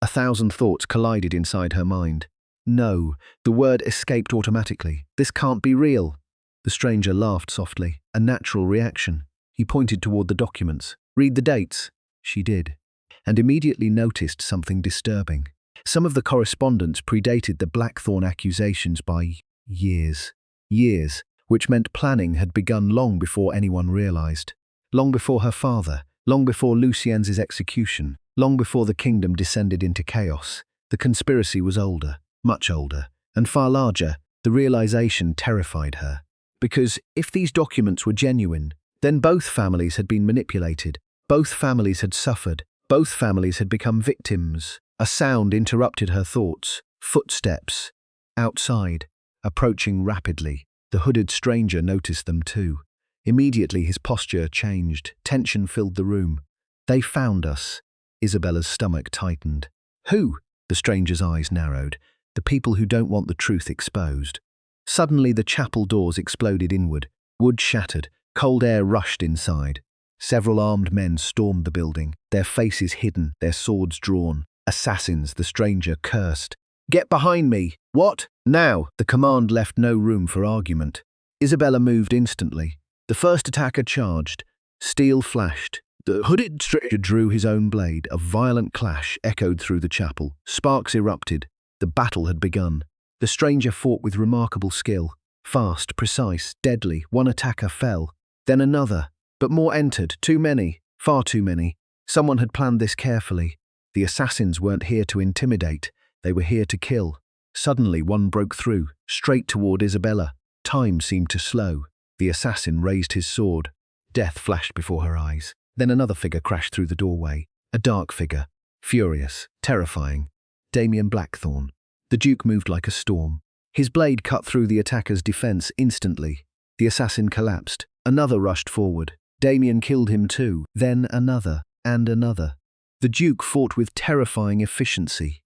1,000 thoughts collided inside her mind. "No," the word escaped automatically. "This can't be real." The stranger laughed softly, a natural reaction. He pointed toward the documents. "Read the dates." She did, and immediately noticed something disturbing. Some of the correspondence predated the Blackthorn accusations by years. Years, which meant planning had begun long before anyone realized. Long before her father, Long before Lucien's execution, long before the kingdom descended into chaos, the conspiracy was older, much older, and far larger. The realization terrified her. Because if these documents were genuine, then both families had been manipulated, both families had suffered, both families had become victims. A sound interrupted her thoughts. Footsteps. Outside. Approaching rapidly. The hooded stranger noticed them too. Immediately his posture changed. Tension filled the room. They found us. Isabella's stomach tightened. Who? The stranger's eyes narrowed. The people who don't want the truth exposed. Suddenly the chapel doors exploded inward. Wood shattered. Cold air rushed inside. Several armed men stormed the building, their faces hidden, their swords drawn. Assassins, the stranger cursed. Get behind me! What? Now! The command left no room for argument. Isabella moved instantly. The first attacker charged. Steel flashed. The hooded stranger drew his own blade. A violent clash echoed through the chapel. Sparks erupted. The battle had begun. The stranger fought with remarkable skill. Fast, precise, deadly. One attacker fell. Then another. But more entered. Too many. Far too many. Someone had planned this carefully. The assassins weren't here to intimidate. They were here to kill. Suddenly one broke through, straight toward Isabella. Time seemed to slow. The assassin raised his sword. Death flashed before her eyes. Then another figure crashed through the doorway. A dark figure. Furious. Terrifying. Damien Blackthorne. The Duke moved like a storm. His blade cut through the attacker's defense instantly. The assassin collapsed. Another rushed forward. Damien killed him too. Then another. And another. The Duke fought with terrifying efficiency.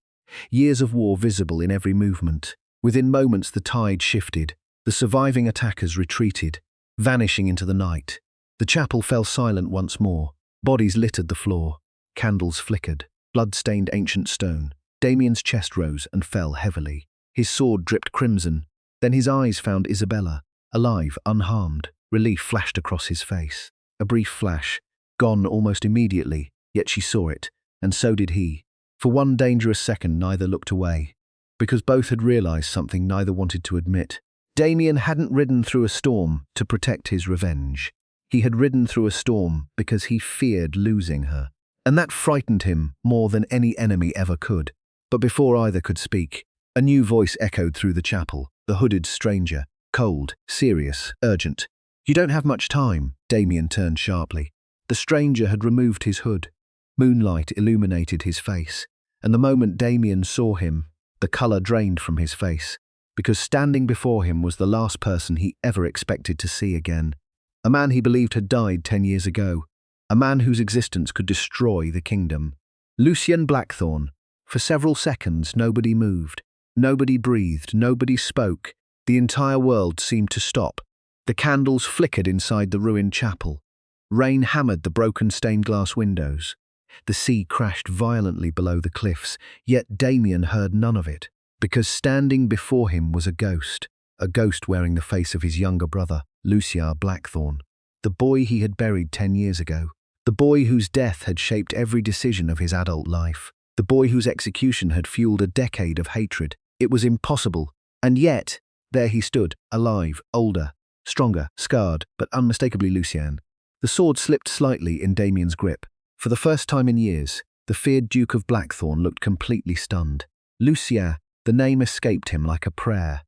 Years of war visible in every movement. Within moments the tide shifted. The surviving attackers retreated, vanishing into the night. The chapel fell silent once more. Bodies littered the floor. Candles flickered. Blood stained ancient stone. Damien's chest rose and fell heavily. His sword dripped crimson. Then his eyes found Isabella, alive, unharmed. Relief flashed across his face. A brief flash, gone almost immediately, yet she saw it, and so did he. For one dangerous second neither looked away, because both had realized something neither wanted to admit. Damien hadn't ridden through a storm to protect his revenge. He had ridden through a storm because he feared losing her, and that frightened him more than any enemy ever could. But before either could speak, a new voice echoed through the chapel, the hooded stranger, cold, serious, urgent. You don't have much time. Damien turned sharply. The stranger had removed his hood. Moonlight illuminated his face, and the moment Damien saw him, the colour drained from his face, because standing before him was the last person he ever expected to see again. A man he believed had died 10 years ago, a man whose existence could destroy the kingdom. Lucien Blackthorne. For several seconds nobody moved, nobody breathed, nobody spoke. The entire world seemed to stop. The candles flickered inside the ruined chapel. Rain hammered the broken stained glass windows. The sea crashed violently below the cliffs, yet Damien heard none of it, because standing before him was a ghost wearing the face of his younger brother, Lucien Blackthorne, the boy he had buried 10 years ago, the boy whose death had shaped every decision of his adult life, the boy whose execution had fueled a decade of hatred. It was impossible, and yet, there he stood, alive, older, stronger, scarred, but unmistakably Lucien. The sword slipped slightly in Damien's grip. For the first time in years, the feared Duke of Blackthorne looked completely stunned. Lucien, the name escaped him like a prayer.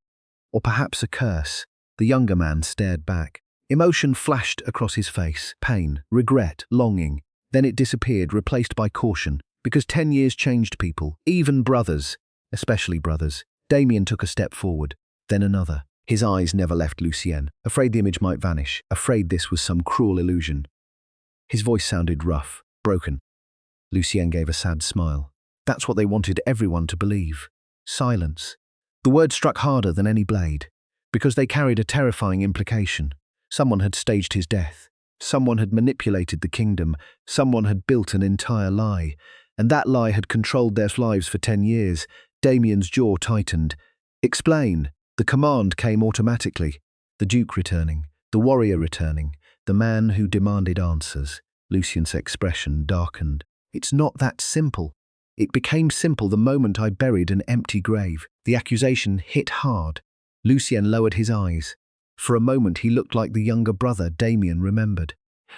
Or perhaps a curse. The younger man stared back. Emotion flashed across his face. Pain, regret, longing. Then it disappeared, replaced by caution. Because 10 years changed people, even brothers, especially brothers. Damien took a step forward, then another. His eyes never left Lucien, afraid the image might vanish, afraid this was some cruel illusion. His voice sounded rough, broken. Lucien gave a sad smile. That's what they wanted everyone to believe. Silence. The word struck harder than any blade, because they carried a terrifying implication. Someone had staged his death. Someone had manipulated the kingdom. Someone had built an entire lie. And that lie had controlled their lives for 10 years. Damien's jaw tightened. Explain. The command came automatically. The Duke returning, the warrior returning, the man who demanded answers. Lucien's expression darkened. It's not that simple. It became simple the moment I buried an empty grave. The accusation hit hard. Lucien lowered his eyes. For a moment he looked like the younger brother Damien remembered.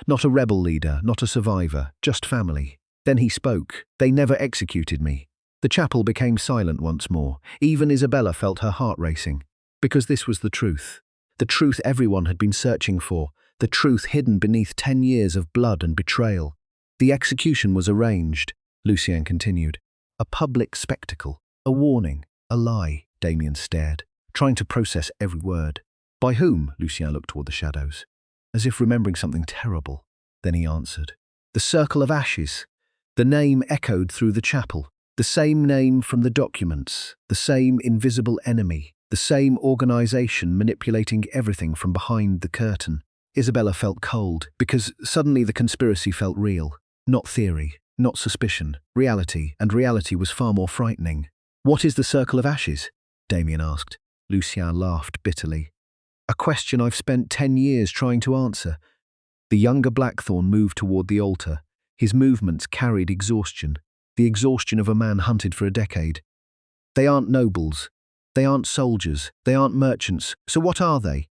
Not a rebel leader, not a survivor, just family. Then he spoke. They never executed me. The chapel became silent once more. Even Isabella felt her heart racing. Because this was the truth. The truth everyone had been searching for. The truth hidden beneath 10 years of blood and betrayal. The execution was arranged, Lucien continued. A public spectacle. A warning. A lie. Damien stared, trying to process every word. By whom? Lucien looked toward the shadows, as if remembering something terrible. Then he answered. The Circle of Ashes. The name echoed through the chapel. The same name from the documents. The same invisible enemy. The same organization manipulating everything from behind the curtain. Isabella felt cold, because suddenly the conspiracy felt real. Not theory, not suspicion, reality, and reality was far more frightening. What is the Circle of Ashes? Damien asked. Lucien laughed bitterly. A question I've spent 10 years trying to answer. The younger Blackthorn moved toward the altar. His movements carried exhaustion, the exhaustion of a man hunted for a decade. They aren't nobles. They aren't soldiers. They aren't merchants. So what are they?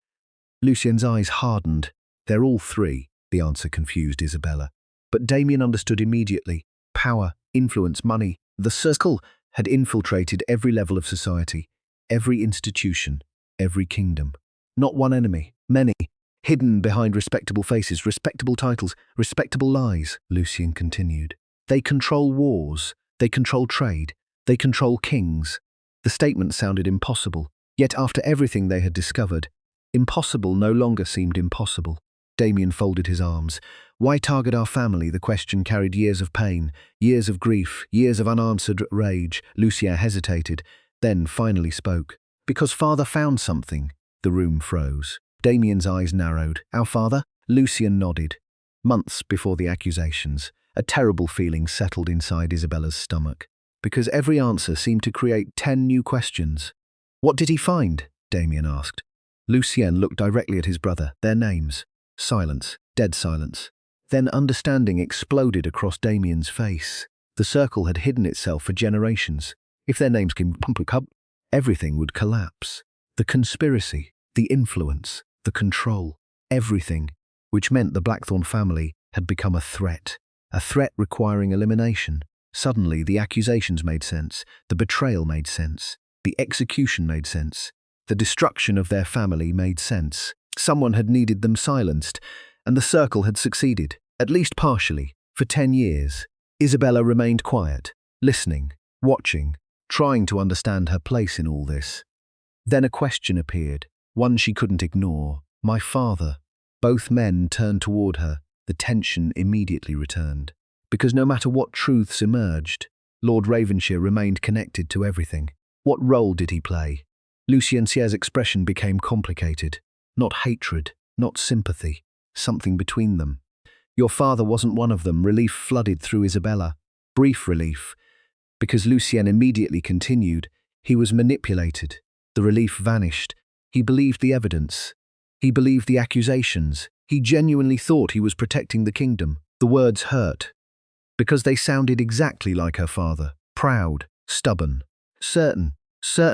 Lucien's eyes hardened. They're all three, the answer confused Isabella. But Damien understood immediately. Power, influence, money. The circle had infiltrated every level of society, every institution, every kingdom. Not one enemy, many, hidden behind respectable faces, respectable titles, respectable lies, Lucien continued. They control wars, they control trade, they control kings. The statement sounded impossible, yet after everything they had discovered, impossible no longer seemed impossible. Damien folded his arms. Why target our family? The question carried years of pain, years of grief, years of unanswered rage. Lucien hesitated, then finally spoke. Because father found something. The room froze. Damien's eyes narrowed. Our father? Lucien nodded. Months before the accusations, a terrible feeling settled inside Isabella's stomach, because every answer seemed to create 10 new questions. What did he find? Damien asked. Lucien looked directly at his brother. Their names. Silence. Dead silence. Then understanding exploded across Damien's face. The circle had hidden itself for generations. If their names came up, everything would collapse. The conspiracy, the influence, the control, everything, which meant the Blackthorn family had become a threat requiring elimination. Suddenly, the accusations made sense, the betrayal made sense, the execution made sense, the destruction of their family made sense. Someone had needed them silenced, and the circle had succeeded, at least partially, for 10 years. Isabella remained quiet, listening, watching, trying to understand her place in all this. Then a question appeared, one she couldn't ignore. My father. Both men turned toward her. The tension immediately returned. Because no matter what truths emerged, Lord Ravenshire remained connected to everything. What role did he play? Lucien Sier's expression became complicated. Not hatred, not sympathy, something between them. Your father wasn't one of them. Relief flooded through Isabella. Brief relief. Because Lucien immediately continued, he was manipulated. The relief vanished. He believed the evidence. He believed the accusations. He genuinely thought he was protecting the kingdom. The words hurt, because they sounded exactly like her father. Proud, stubborn, certain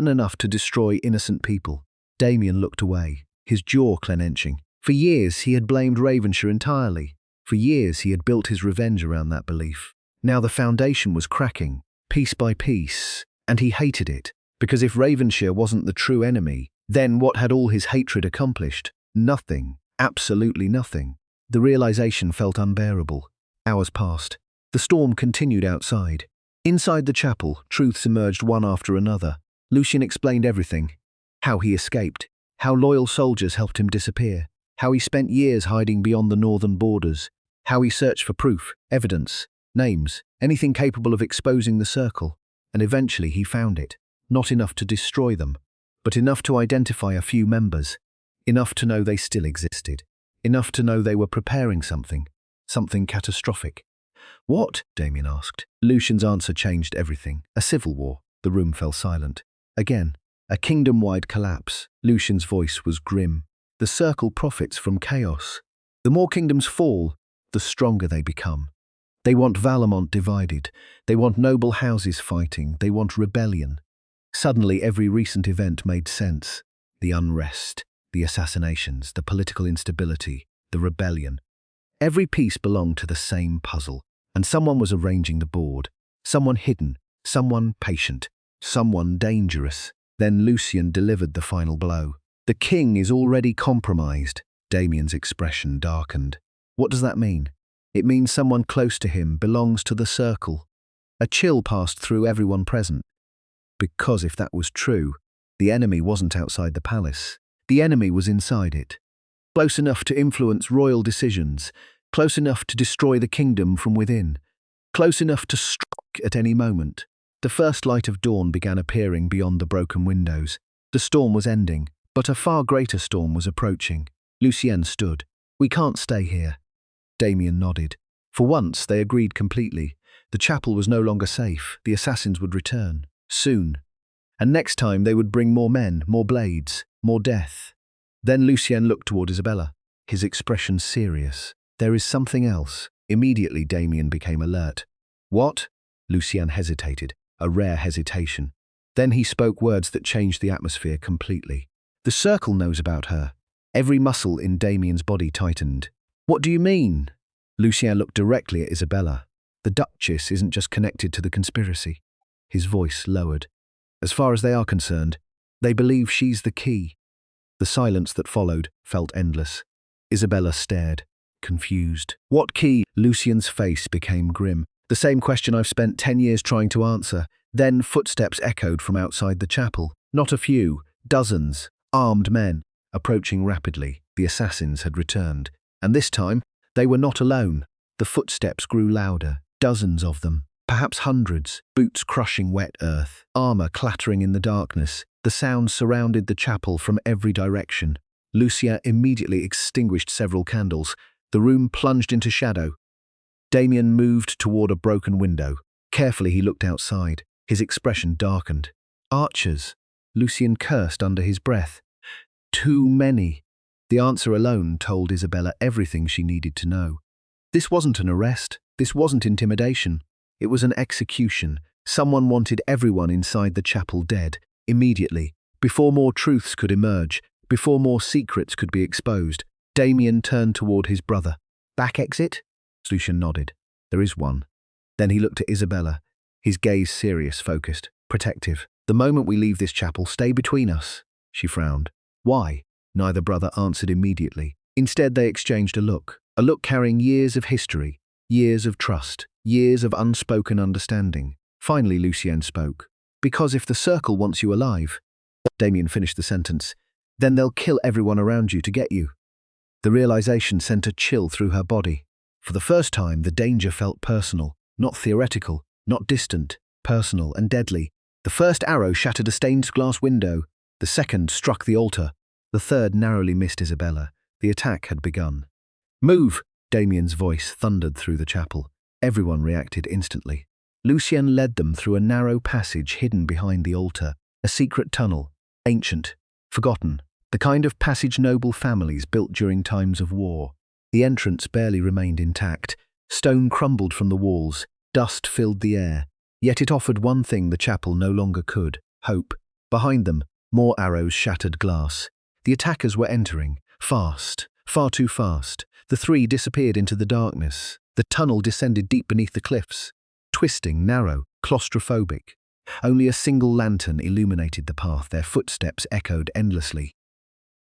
enough to destroy innocent people. Damien looked away, his jaw clenching. For years he had blamed Ravenshire entirely. For years he had built his revenge around that belief. Now the foundation was cracking, piece by piece, and he hated it. Because if Ravenshire wasn't the true enemy, then what had all his hatred accomplished? Nothing. Absolutely nothing. The realization felt unbearable. Hours passed. The storm continued outside. Inside the chapel, truths emerged one after another. Lucien explained everything. How he escaped. How loyal soldiers helped him disappear. How he spent years hiding beyond the northern borders. How he searched for proof, evidence, names, anything capable of exposing the circle. And eventually he found it. Not enough to destroy them, but enough to identify a few members. Enough to know they still existed. Enough to know they were preparing something catastrophic. What? Damien asked. Lucien's answer changed everything. A civil war. The room fell silent. Again, a kingdom-wide collapse. Lucien's voice was grim. The circle profits from chaos. The more kingdoms fall, the stronger they become. They want Valemont divided. They want noble houses fighting. They want rebellion. Suddenly, every recent event made sense. The unrest, the assassinations, the political instability, the rebellion. Every piece belonged to the same puzzle, and someone was arranging the board. Someone hidden, someone patient, someone dangerous. Then Lucian delivered the final blow. The king is already compromised. Damien's expression darkened. What does that mean? It means someone close to him belongs to the circle. A chill passed through everyone present. Because if that was true, the enemy wasn't outside the palace. The enemy was inside it. Close enough to influence royal decisions, close enough to destroy the kingdom from within, close enough to strike at any moment. The first light of dawn began appearing beyond the broken windows. The storm was ending, but a far greater storm was approaching. Lucien stood. "We can't stay here." Damien nodded. For once, they agreed completely. The chapel was no longer safe. The assassins would return. Soon. And next time they would bring more men, more blades, more death. Then Lucien looked toward Isabella, his expression serious. "There is something else." Immediately Damien became alert. "What?" Lucien hesitated, a rare hesitation. Then he spoke words that changed the atmosphere completely. "The circle knows about her." Every muscle in Damien's body tightened. "What do you mean?" Lucien looked directly at Isabella. "The Duchess isn't just connected to the conspiracy." His voice lowered. "As far as they are concerned, they believe she's the key." The silence that followed felt endless. Isabella stared, confused. "What key?" Lucien's face became grim. "The same question I've spent 10 years trying to answer." Then footsteps echoed from outside the chapel. Not a few, dozens, armed men, approaching rapidly. The assassins had returned. And this time, they were not alone. The footsteps grew louder, dozens of them, perhaps hundreds, boots crushing wet earth, armor clattering in the darkness. The sounds surrounded the chapel from every direction. Lucien immediately extinguished several candles. The room plunged into shadow. Damien moved toward a broken window. Carefully he looked outside. His expression darkened. "Archers," Lucien cursed under his breath. "Too many." The answer alone told Isabella everything she needed to know. This wasn't an arrest. This wasn't intimidation. It was an execution. Someone wanted everyone inside the chapel dead, immediately, before more truths could emerge, before more secrets could be exposed. Damien turned toward his brother. "Back exit?" Lucien nodded. "There is one." Then he looked at Isabella, his gaze serious, focused, protective. "The moment we leave this chapel, stay between us." She frowned. "Why?" Neither brother answered immediately. Instead, they exchanged a look carrying years of history, years of trust, years of unspoken understanding. Finally, Lucien spoke. "Because if the circle wants you alive," Damien finished the sentence, "then they'll kill everyone around you to get you." The realization sent a chill through her body. For the first time, the danger felt personal, not theoretical, not distant, personal and deadly. The first arrow shattered a stained glass window. The second struck the altar. The third narrowly missed Isabella. The attack had begun. "Move!" Damien's voice thundered through the chapel. Everyone reacted instantly. Lucien led them through a narrow passage hidden behind the altar, a secret tunnel, ancient, forgotten, the kind of passage noble families built during times of war. The entrance barely remained intact. Stone crumbled from the walls, dust filled the air. Yet it offered one thing the chapel no longer could: hope. Behind them, more arrows shattered glass. The attackers were entering, fast, far too fast. The three disappeared into the darkness. The tunnel descended deep beneath the cliffs, twisting, narrow, claustrophobic. Only a single lantern illuminated the path. Their footsteps echoed endlessly.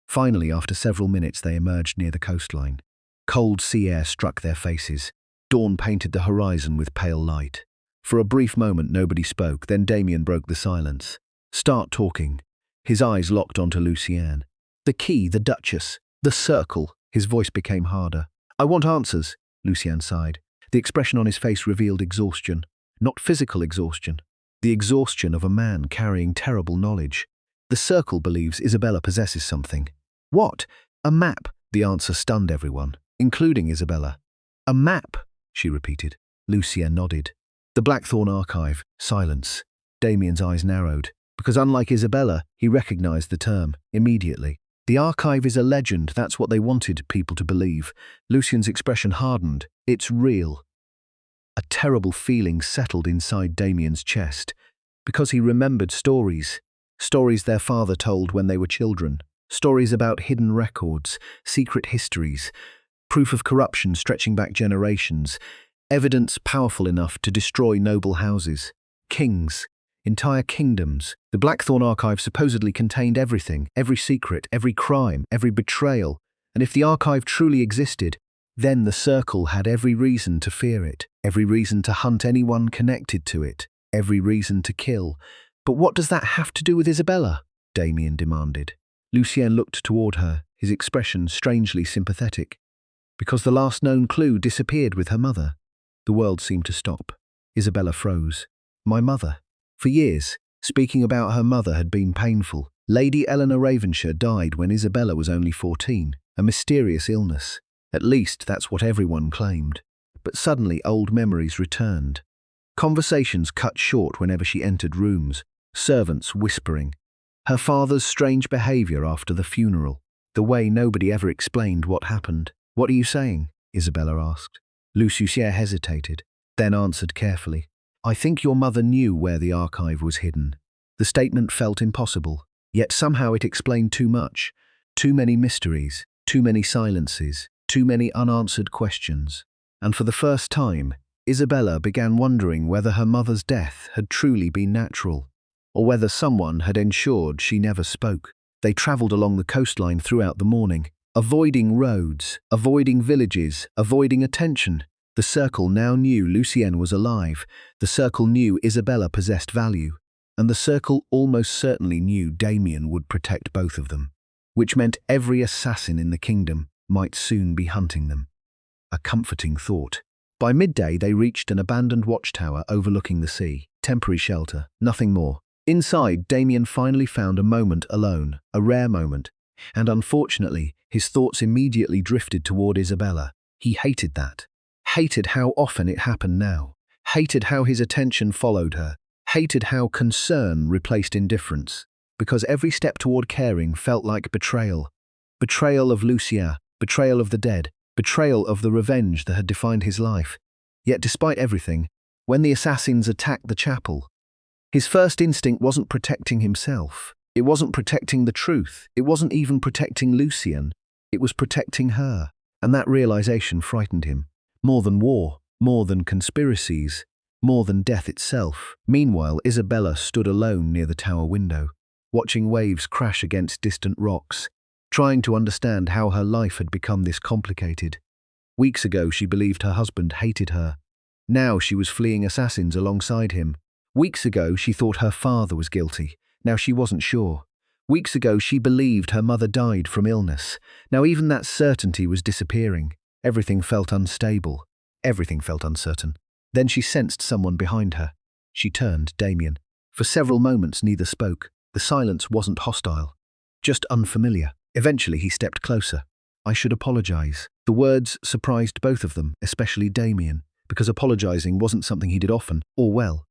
Finally, after several minutes, they emerged near the coastline. Cold sea air struck their faces. Dawn painted the horizon with pale light. For a brief moment, nobody spoke. Then Damien broke the silence. "Start talking." His eyes locked onto Lucien. "The key, the Duchess, the circle." His voice became harder. "I want answers," Lucien sighed. The expression on his face revealed exhaustion. Not physical exhaustion. The exhaustion of a man carrying terrible knowledge. "The circle believes Isabella possesses something." "What?" "A map." The answer stunned everyone, including Isabella. "A map," she repeated. Lucien nodded. "The Blackthorn Archive." Silence. Damien's eyes narrowed, because unlike Isabella, he recognized the term immediately. "The archive is a legend, that's what they wanted people to believe." Lucien's expression hardened. "It's real." A terrible feeling settled inside Damien's chest, because he remembered stories their father told when they were children, stories about hidden records, secret histories, proof of corruption stretching back generations, evidence powerful enough to destroy noble houses, kings, entire kingdoms. The Blackthorn archive supposedly contained everything, every secret, every crime, every betrayal, and if the archive truly existed, then the Circle had every reason to fear it, every reason to hunt anyone connected to it, every reason to kill. But what does that have to do with Isabella? Damien demanded. Lucien looked toward her, his expression strangely sympathetic. Because the last known clue disappeared with her mother. The world seemed to stop. Isabella froze. My mother. For years, speaking about her mother had been painful. Lady Eleanor Ravenshire died when Isabella was only 14, a mysterious illness. At least that's what everyone claimed. But suddenly old memories returned. Conversations cut short whenever she entered rooms, servants whispering. Her father's strange behavior after the funeral, the way nobody ever explained what happened. What are you saying? Isabella asked. Lucien hesitated, then answered carefully. I think your mother knew where the archive was hidden. The statement felt impossible, yet somehow it explained too much. Too many mysteries, too many silences, too many unanswered questions. And for the first time, Isabella began wondering whether her mother's death had truly been natural, or whether someone had ensured she never spoke. They travelled along the coastline throughout the morning, avoiding roads, avoiding villages, avoiding attention. The Circle now knew Lucien was alive, the Circle knew Isabella possessed value, and the Circle almost certainly knew Damien would protect both of them, which meant every assassin in the kingdom might soon be hunting them. A comforting thought. By midday they reached an abandoned watchtower overlooking the sea, temporary shelter, nothing more. Inside, Damien finally found a moment alone, a rare moment, and unfortunately, his thoughts immediately drifted toward Isabella. He hated that. Hated how often it happened now. Hated how his attention followed her. Hated how concern replaced indifference. Because every step toward caring felt like betrayal. Betrayal of Lucien, betrayal of the dead, betrayal of the revenge that had defined his life. Yet despite everything, when the assassins attacked the chapel, his first instinct wasn't protecting himself. It wasn't protecting the truth. It wasn't even protecting Lucien. It was protecting her. And that realization frightened him. More than war, more than conspiracies, more than death itself. Meanwhile, Isabella stood alone near the tower window, watching waves crash against distant rocks, trying to understand how her life had become this complicated. Weeks ago, she believed her husband hated her. Now she was fleeing assassins alongside him. Weeks ago, she thought her father was guilty. Now she wasn't sure. Weeks ago, she believed her mother died from illness. Now even that certainty was disappearing. Everything felt unstable. Everything felt uncertain. Then she sensed someone behind her. She turned, Damien. For several moments, neither spoke. The silence wasn't hostile, just unfamiliar. Eventually, he stepped closer. I should apologize. The words surprised both of them, especially Damien, because apologizing wasn't something he did often, or well.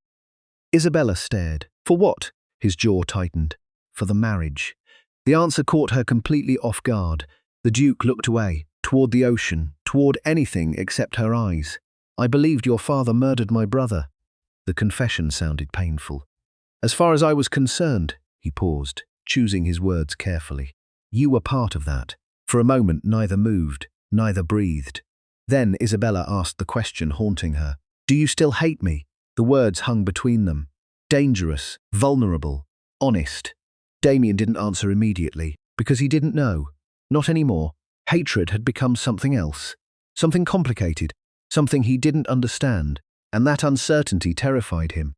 Isabella stared. For what? His jaw tightened. For the marriage. The answer caught her completely off guard. The Duke looked away, toward the ocean, toward anything except her eyes. I believed your father murdered my brother. The confession sounded painful. As far as I was concerned, he paused, choosing his words carefully. You were part of that. For a moment, neither moved, neither breathed. Then Isabella asked the question haunting her. Do you still hate me? The words hung between them. Dangerous, vulnerable, honest. Damien didn't answer immediately, because he didn't know. Not anymore. Hatred had become something else. Something complicated. Something he didn't understand. And that uncertainty terrified him.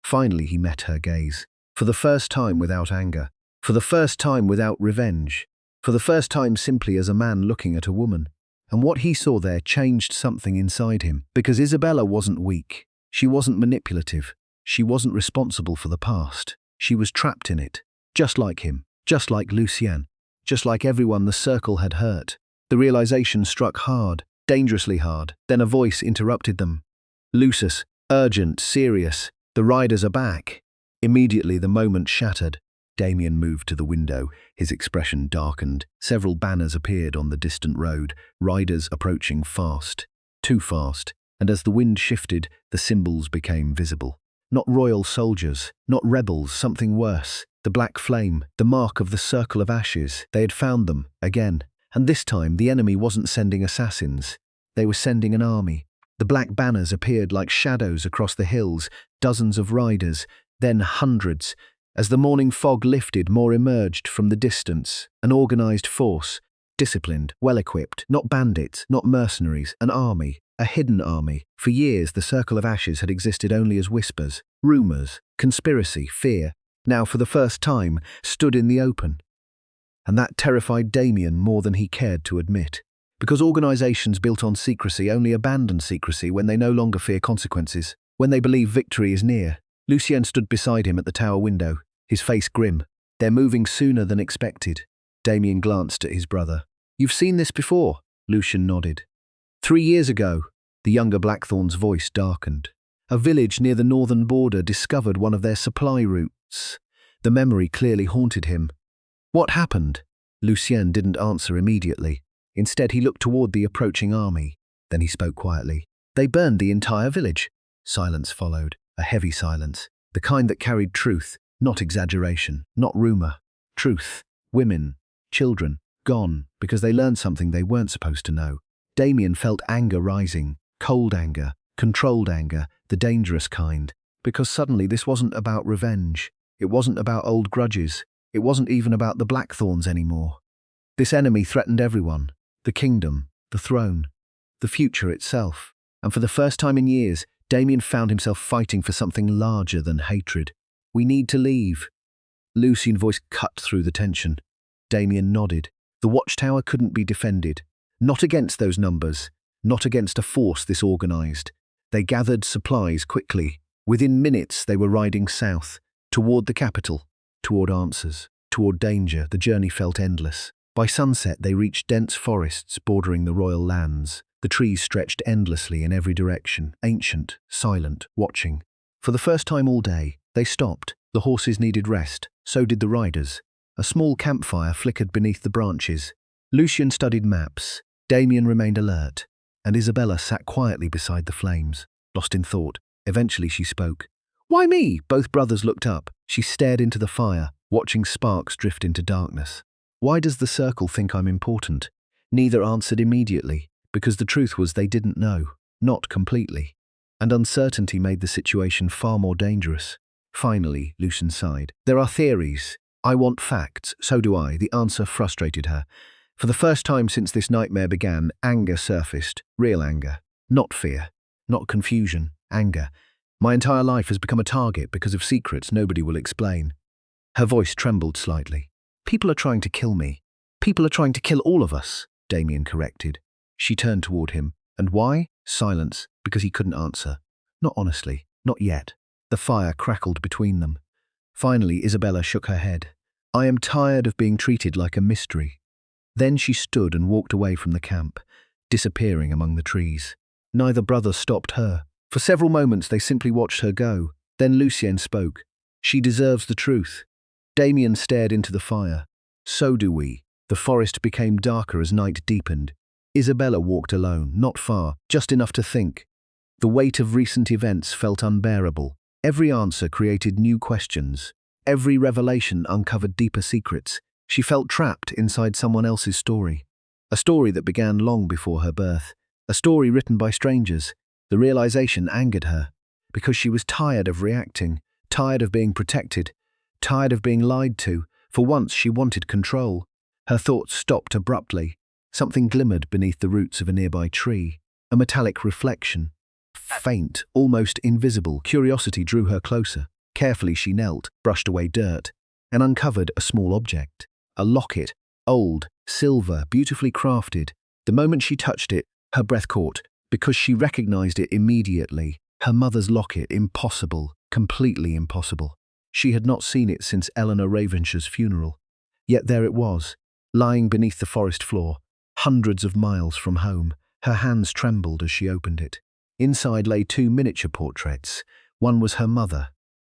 Finally he met her gaze. For the first time without anger. For the first time without revenge. For the first time simply as a man looking at a woman. And what he saw there changed something inside him. Because Isabella wasn't weak. She wasn't manipulative. She wasn't responsible for the past. She was trapped in it. Just like him. Just like Lucien. Just like everyone the Circle had hurt. The realization struck hard. Dangerously hard. Then a voice interrupted them. Lucius, urgent, serious. The riders are back. Immediately the moment shattered. Damien moved to the window. His expression darkened. Several banners appeared on the distant road. Riders approaching fast. Too fast. And as the wind shifted, the symbols became visible. Not royal soldiers, not rebels, something worse. The black flame, the mark of the circle of ashes. They had found them, again. And this time, the enemy wasn't sending assassins. They were sending an army. The black banners appeared like shadows across the hills, dozens of riders, then hundreds. As the morning fog lifted, more emerged from the distance, an organized force, disciplined, well-equipped, not bandits, not mercenaries, an army, a hidden army. For years, the Circle of Ashes had existed only as whispers, rumors, conspiracy, fear. Now, for the first time, stood in the open. And that terrified Damien more than he cared to admit. Because organizations built on secrecy only abandon secrecy when they no longer fear consequences, when they believe victory is near. Lucien stood beside him at the tower window, his face grim. They're moving sooner than expected. Damien glanced at his brother. You've seen this before? Lucien nodded. 3 years ago, the younger Blackthorn's voice darkened. A village near the northern border discovered one of their supply routes. The memory clearly haunted him. What happened? Lucien didn't answer immediately. Instead, he looked toward the approaching army. Then he spoke quietly. They burned the entire village. Silence followed, a heavy silence, the kind that carried truth, not exaggeration, not rumor. Truth. Women, children, gone because they learned something they weren't supposed to know. Damien felt anger rising, cold anger, controlled anger, the dangerous kind, because suddenly this wasn't about revenge. It wasn't about old grudges. It wasn't even about the Blackthorns anymore. This enemy threatened everyone, the kingdom, the throne, the future itself. And for the first time in years, Damien found himself fighting for something larger than hatred. We need to leave. Lucien's voice cut through the tension. Damien nodded. The watchtower couldn't be defended. Not against those numbers, not against a force this organized. They gathered supplies quickly. Within minutes, they were riding south, toward the capital, toward answers, toward danger. The journey felt endless. By sunset, they reached dense forests bordering the royal lands. The trees stretched endlessly in every direction, ancient, silent, watching. For the first time all day, they stopped. The horses needed rest, so did the riders. A small campfire flickered beneath the branches. Lucien studied maps. Damien remained alert, and Isabella sat quietly beside the flames, lost in thought. Eventually she spoke. Why me? Both brothers looked up. She stared into the fire, watching sparks drift into darkness. Why does the circle think I'm important? Neither answered immediately, because the truth was they didn't know, not completely. And uncertainty made the situation far more dangerous. Finally, Lucien sighed. There are theories. I want facts, so do I. The answer frustrated her. For the first time since this nightmare began, anger surfaced. Real anger. Not fear. Not confusion. Anger. My entire life has become a target because of secrets nobody will explain. Her voice trembled slightly. People are trying to kill me. People are trying to kill all of us, Damien corrected. She turned toward him. And why? Silence, because he couldn't answer. Not honestly. Not yet. The fire crackled between them. Finally, Isabella shook her head. I am tired of being treated like a mystery. Then she stood and walked away from the camp, disappearing among the trees. Neither brother stopped her. For several moments they simply watched her go. Then Lucien spoke. She deserves the truth. Damien stared into the fire. So do we. The forest became darker as night deepened. Isabella walked alone, not far, just enough to think. The weight of recent events felt unbearable. Every answer created new questions. Every revelation uncovered deeper secrets. She felt trapped inside someone else's story. A story that began long before her birth. A story written by strangers. The realization angered her, because she was tired of reacting, tired of being protected, tired of being lied to. For once she wanted control. Her thoughts stopped abruptly. Something glimmered beneath the roots of a nearby tree. A metallic reflection. Faint, almost invisible, curiosity drew her closer. Carefully she knelt, brushed away dirt, and uncovered a small object. A locket, old, silver, beautifully crafted. The moment she touched it, her breath caught, because she recognized it immediately. Her mother's locket, impossible, completely impossible. She had not seen it since Eleanor Ravenshire's funeral. Yet there it was, lying beneath the forest floor, hundreds of miles from home. Her hands trembled as she opened it. Inside lay 2 miniature portraits. One was her mother.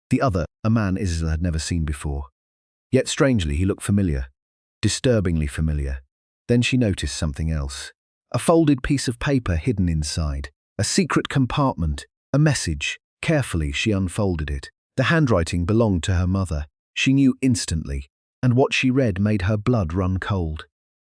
The other, a man Isabel had never seen before. Yet strangely, he looked familiar. Disturbingly familiar. Then she noticed something else. A folded piece of paper hidden inside. A secret compartment. A message. Carefully, she unfolded it. The handwriting belonged to her mother. She knew instantly. And what she read made her blood run cold.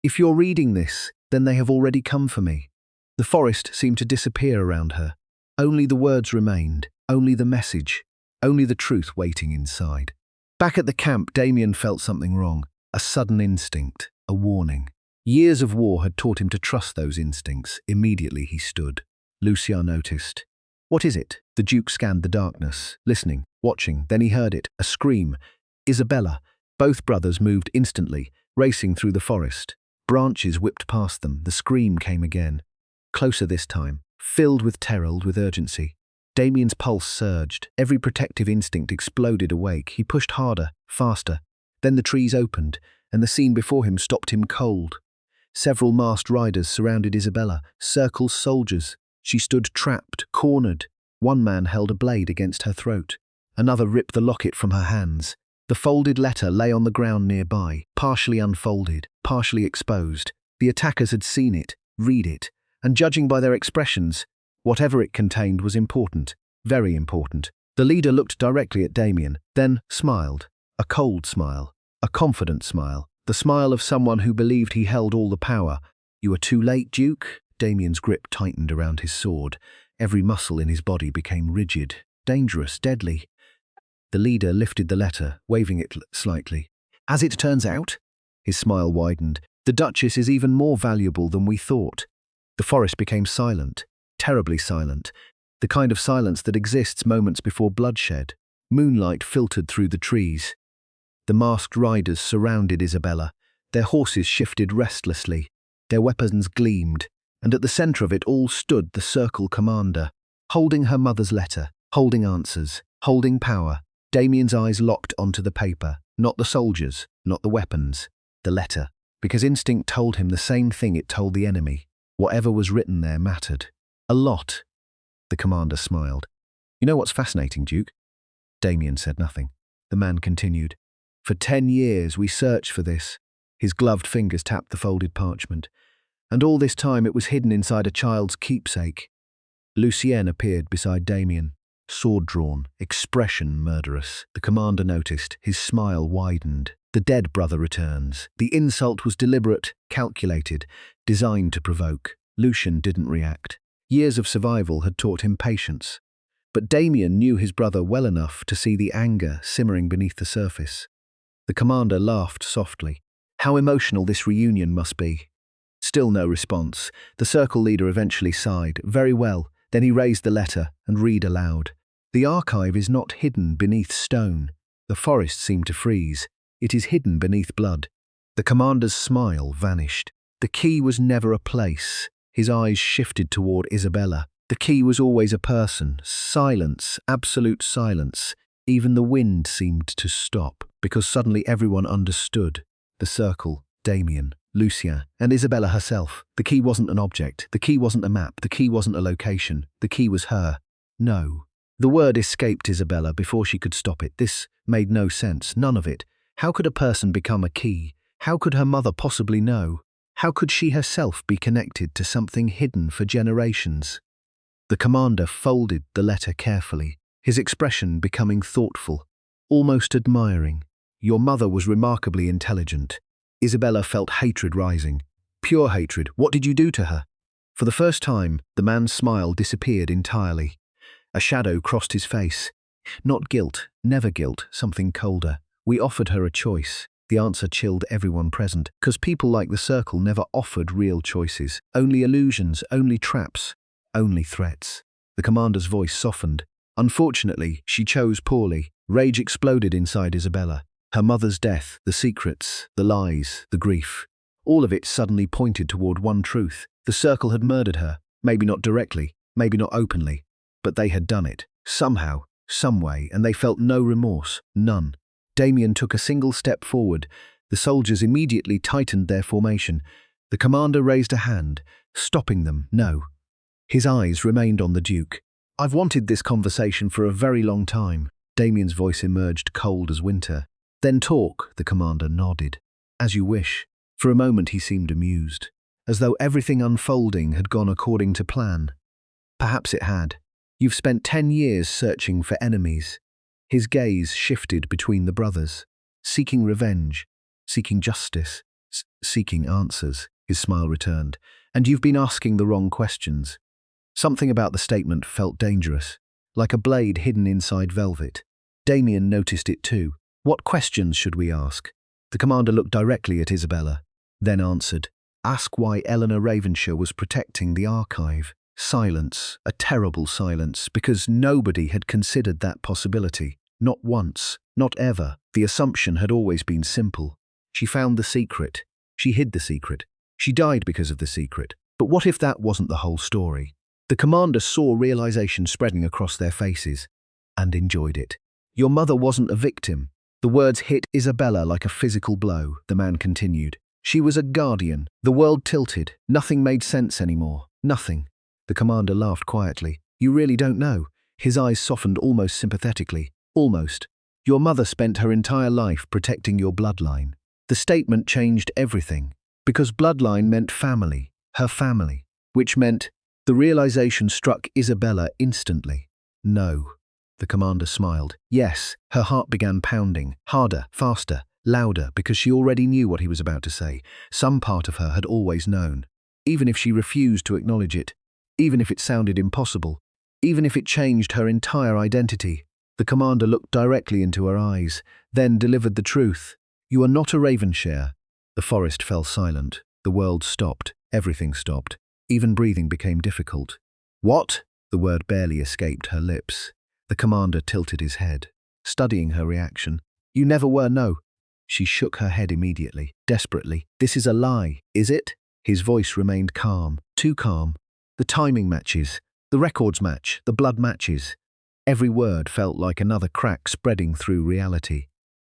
If you're reading this, then they have already come for me." The forest seemed to disappear around her. Only the words remained, only the message, only the truth waiting inside. Back at the camp, Damien felt something wrong, a sudden instinct, a warning. Years of war had taught him to trust those instincts. Immediately he stood. Lucien noticed. "What is it?" The Duke scanned the darkness, listening, watching. Then he heard it, a scream. Isabella. Both brothers moved instantly, racing through the forest. Branches whipped past them. The scream came again. Closer this time, filled with terror, with urgency. Damien's pulse surged. Every protective instinct exploded awake. He pushed harder, faster. Then the trees opened, and the scene before him stopped him cold. Several masked riders surrounded Isabella, circles soldiers. She stood trapped, cornered. One man held a blade against her throat. Another ripped the locket from her hands. The folded letter lay on the ground nearby, partially unfolded, partially exposed. The attackers had seen it, read it, and judging by their expressions, whatever it contained was important, very important. The leader looked directly at Damien, then smiled. A cold smile, a confident smile, the smile of someone who believed he held all the power. "You are too late, Duke." Damien's grip tightened around his sword. Every muscle in his body became rigid, dangerous, deadly. The leader lifted the letter, waving it slightly. "As it turns out," his smile widened, "the Duchess is even more valuable than we thought." The forest became silent, terribly silent, the kind of silence that exists moments before bloodshed. Moonlight filtered through the trees. The masked riders surrounded Isabella. Their horses shifted restlessly. Their weapons gleamed, and at the center of it all stood the Circle commander, holding her mother's letter, holding answers, holding power. Damien's eyes locked onto the paper, not the soldiers, not the weapons, the letter, because instinct told him the same thing it told the enemy. Whatever was written there mattered. A lot. The commander smiled. "You know what's fascinating, Duke?" Damien said nothing. The man continued. "For 10 years we searched for this." His gloved fingers tapped the folded parchment. "And all this time it was hidden inside a child's keepsake." Lucien appeared beside Damien. Sword drawn, expression murderous. The commander noticed. His smile widened. The dead brother returns. The insult was deliberate, calculated, designed to provoke. Lucien didn't react. Years of survival had taught him patience. But Damien knew his brother well enough to see the anger simmering beneath the surface. The commander laughed softly. How emotional this reunion must be. Still no response. The Circle leader eventually sighed. "Very well." Then he raised the letter and read aloud. "The archive is not hidden beneath stone." The forest seemed to freeze. "It is hidden beneath blood." The commander's smile vanished. The key was never a place. His eyes shifted toward Isabella. The key was always a person. Silence, absolute silence. Even the wind seemed to stop, because suddenly everyone understood. The Circle, Damien, Lucien, and Isabella herself. The key wasn't an object. The key wasn't a map. The key wasn't a location. The key was her. No. The word escaped Isabella before she could stop it. This made no sense, none of it. How could a person become a key? How could her mother possibly know? How could she herself be connected to something hidden for generations? The commander folded the letter carefully, his expression becoming thoughtful, almost admiring. "Your mother was remarkably intelligent." Isabella felt hatred rising. Pure hatred. What did you do to her? For the first time, the man's smile disappeared entirely. A shadow crossed his face. Not guilt, never guilt, something colder. "We offered her a choice." The answer chilled everyone present, because people like the Circle never offered real choices. Only illusions, only traps, only threats. The commander's voice softened. "Unfortunately, she chose poorly." Rage exploded inside Isabella. Her mother's death, the secrets, the lies, the grief. All of it suddenly pointed toward one truth. The Circle had murdered her. Maybe not directly, maybe not openly, but they had done it. Somehow, some way, and they felt no remorse, none. Damien took a single step forward. The soldiers immediately tightened their formation. The commander raised a hand, stopping them. No. His eyes remained on the Duke. "I've wanted this conversation for a very long time." Damien's voice emerged cold as winter. "Then talk," the commander nodded. "As you wish." For a moment he seemed amused, as though everything unfolding had gone according to plan. Perhaps it had. "You've spent 10 years searching for enemies." His gaze shifted between the brothers, seeking revenge, seeking justice. seeking answers, his smile returned. And you've been asking the wrong questions. Something about the statement felt dangerous, like a blade hidden inside velvet. Damien noticed it too. What questions should we ask? The commander looked directly at Isabella, then answered, Ask why Eleanor Ravenshire was protecting the archive. Silence, a terrible silence, because nobody had considered that possibility. Not once, not ever. The assumption had always been simple. She found the secret. She hid the secret. She died because of the secret. But what if that wasn't the whole story? The commander saw realization spreading across their faces, and enjoyed it. Your mother wasn't a victim. The words hit Isabella like a physical blow, the man continued. She was a guardian. The world tilted. Nothing made sense anymore. Nothing. The commander laughed quietly. You really don't know. His eyes softened almost sympathetically. Almost. Your mother spent her entire life protecting your bloodline. The statement changed everything, because bloodline meant family, her family, which meant the realization struck Isabella instantly. No. The commander smiled. Yes, her heart began pounding, harder, faster, louder, because she already knew what he was about to say. Some part of her had always known, even if she refused to acknowledge it, even if it sounded impossible, even if it changed her entire identity. The commander looked directly into her eyes, then delivered the truth. You are not a Ravenshire. The forest fell silent. The world stopped. Everything stopped. Even breathing became difficult. What? The word barely escaped her lips. The commander tilted his head, studying her reaction. You never were, no. She shook her head immediately, desperately. This is a lie, is it? His voice remained calm, too calm. The timing matches, the records match, the blood matches. Every word felt like another crack spreading through reality.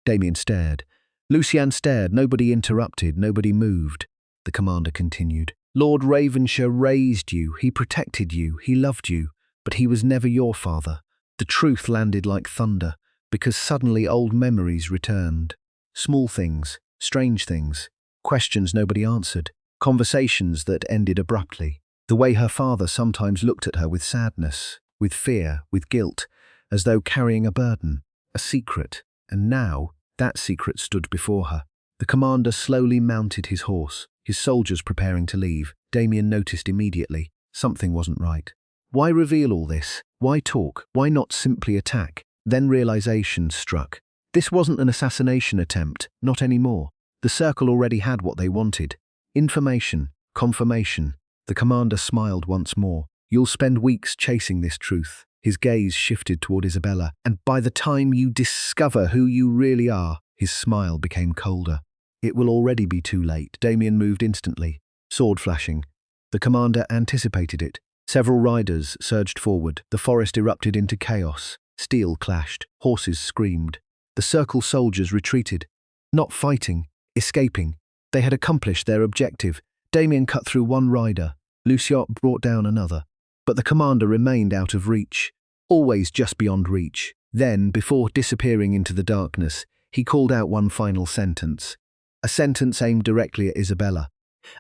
Damien stared. Lucian stared. Nobody interrupted, nobody moved. The commander continued. Lord Ravenshire raised you, he protected you, he loved you, but he was never your father. The truth landed like thunder, because suddenly old memories returned. Small things, strange things, questions nobody answered, conversations that ended abruptly. The way her father sometimes looked at her with sadness, with fear, with guilt, as though carrying a burden, a secret, and now that secret stood before her. The commander slowly mounted his horse, his soldiers preparing to leave. Damien noticed immediately something wasn't right. Why reveal all this? Why talk? Why not simply attack? Then realization struck. This wasn't an assassination attempt, not anymore. The circle already had what they wanted. Information, confirmation. The commander smiled once more. You'll spend weeks chasing this truth. His gaze shifted toward Isabella, and by the time you discover who you really are, his smile became colder. It will already be too late. Damien moved instantly, sword flashing. The commander anticipated it. Several riders surged forward. The forest erupted into chaos. Steel clashed. Horses screamed. The circle soldiers retreated. Not fighting, escaping. They had accomplished their objective. Damien cut through one rider. Luciot brought down another. But the commander remained out of reach. Always just beyond reach. Then, before disappearing into the darkness, he called out one final sentence. A sentence aimed directly at Isabella.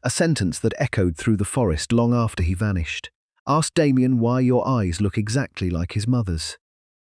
A sentence that echoed through the forest long after he vanished. Ask Damien why your eyes look exactly like his mother's.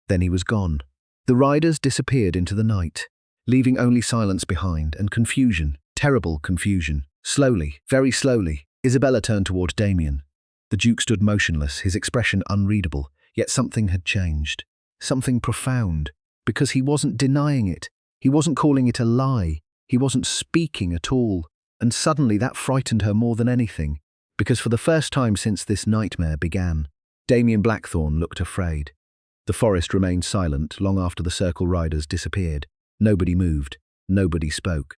Then he was gone. The riders disappeared into the night, leaving only silence behind and confusion, terrible confusion. Slowly, very slowly, Isabella turned toward Damien. The Duke stood motionless, his expression unreadable, yet something had changed. Something profound, because he wasn't denying it. He wasn't calling it a lie. He wasn't speaking at all. And suddenly that frightened her more than anything, because for the first time since this nightmare began, Damien Blackthorne looked afraid. The forest remained silent long after the circle riders disappeared. Nobody moved. Nobody spoke.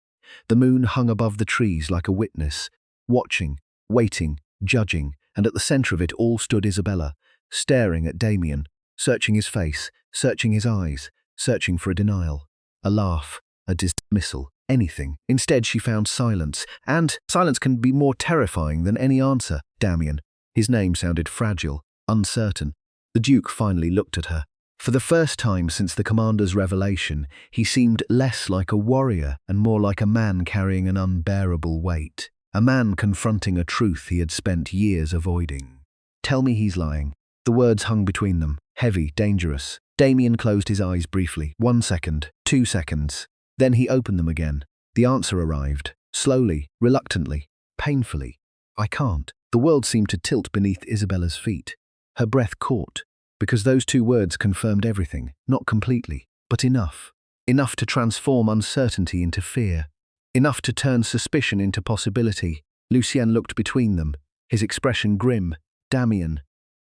The moon hung above the trees like a witness, watching, waiting, judging, and at the center of it all stood Isabella, staring at Damien, searching his face, searching his eyes, searching for a denial, a laugh, a dismissal, anything. Instead, she found silence, and silence can be more terrifying than any answer. Damien. His name sounded fragile, uncertain. The Duke finally looked at her. For the first time since the commander's revelation, he seemed less like a warrior and more like a man carrying an unbearable weight. A man confronting a truth he had spent years avoiding. Tell me he's lying. The words hung between them, heavy, dangerous. Damien closed his eyes briefly. 1 second, 2 seconds. Then he opened them again. The answer arrived. Slowly, reluctantly, painfully. I can't. The world seemed to tilt beneath Isabella's feet. Her breath caught, because those two words confirmed everything, not completely, but enough. Enough to transform uncertainty into fear. Enough to turn suspicion into possibility. Lucien looked between them, his expression grim. Damien.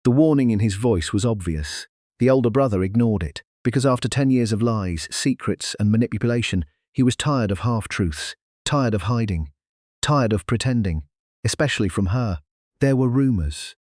The warning in his voice was obvious. The older brother ignored it, because after 10 years of lies, secrets, and manipulation, he was tired of half-truths, tired of hiding, tired of pretending, especially from her. There were rumors.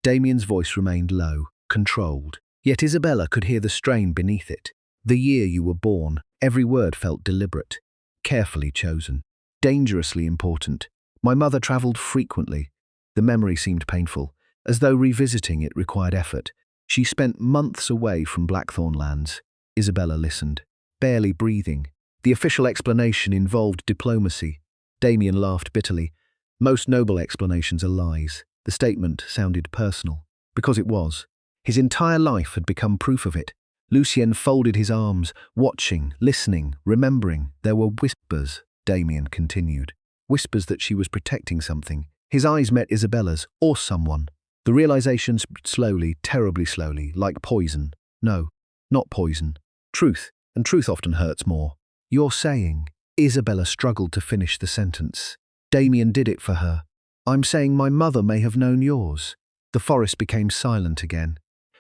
Damien's voice remained low, controlled. Yet Isabella could hear the strain beneath it. The year you were born, every word felt deliberate, carefully chosen, dangerously important. My mother travelled frequently. The memory seemed painful, as though revisiting it required effort. She spent months away from Blackthorn lands. Isabella listened, barely breathing. The official explanation involved diplomacy. Damien laughed bitterly. Most noble explanations are lies. The statement sounded personal, because it was. His entire life had become proof of it. Lucien folded his arms, watching, listening, remembering. There were whispers, Damien continued. Whispers that she was protecting something. His eyes met Isabella's, or someone. The realization spread slowly, terribly slowly, like poison. No, not poison. Truth, and truth often hurts more. You're saying. Isabella struggled to finish the sentence. Damien did it for her. I'm saying my mother may have known yours. The forest became silent again.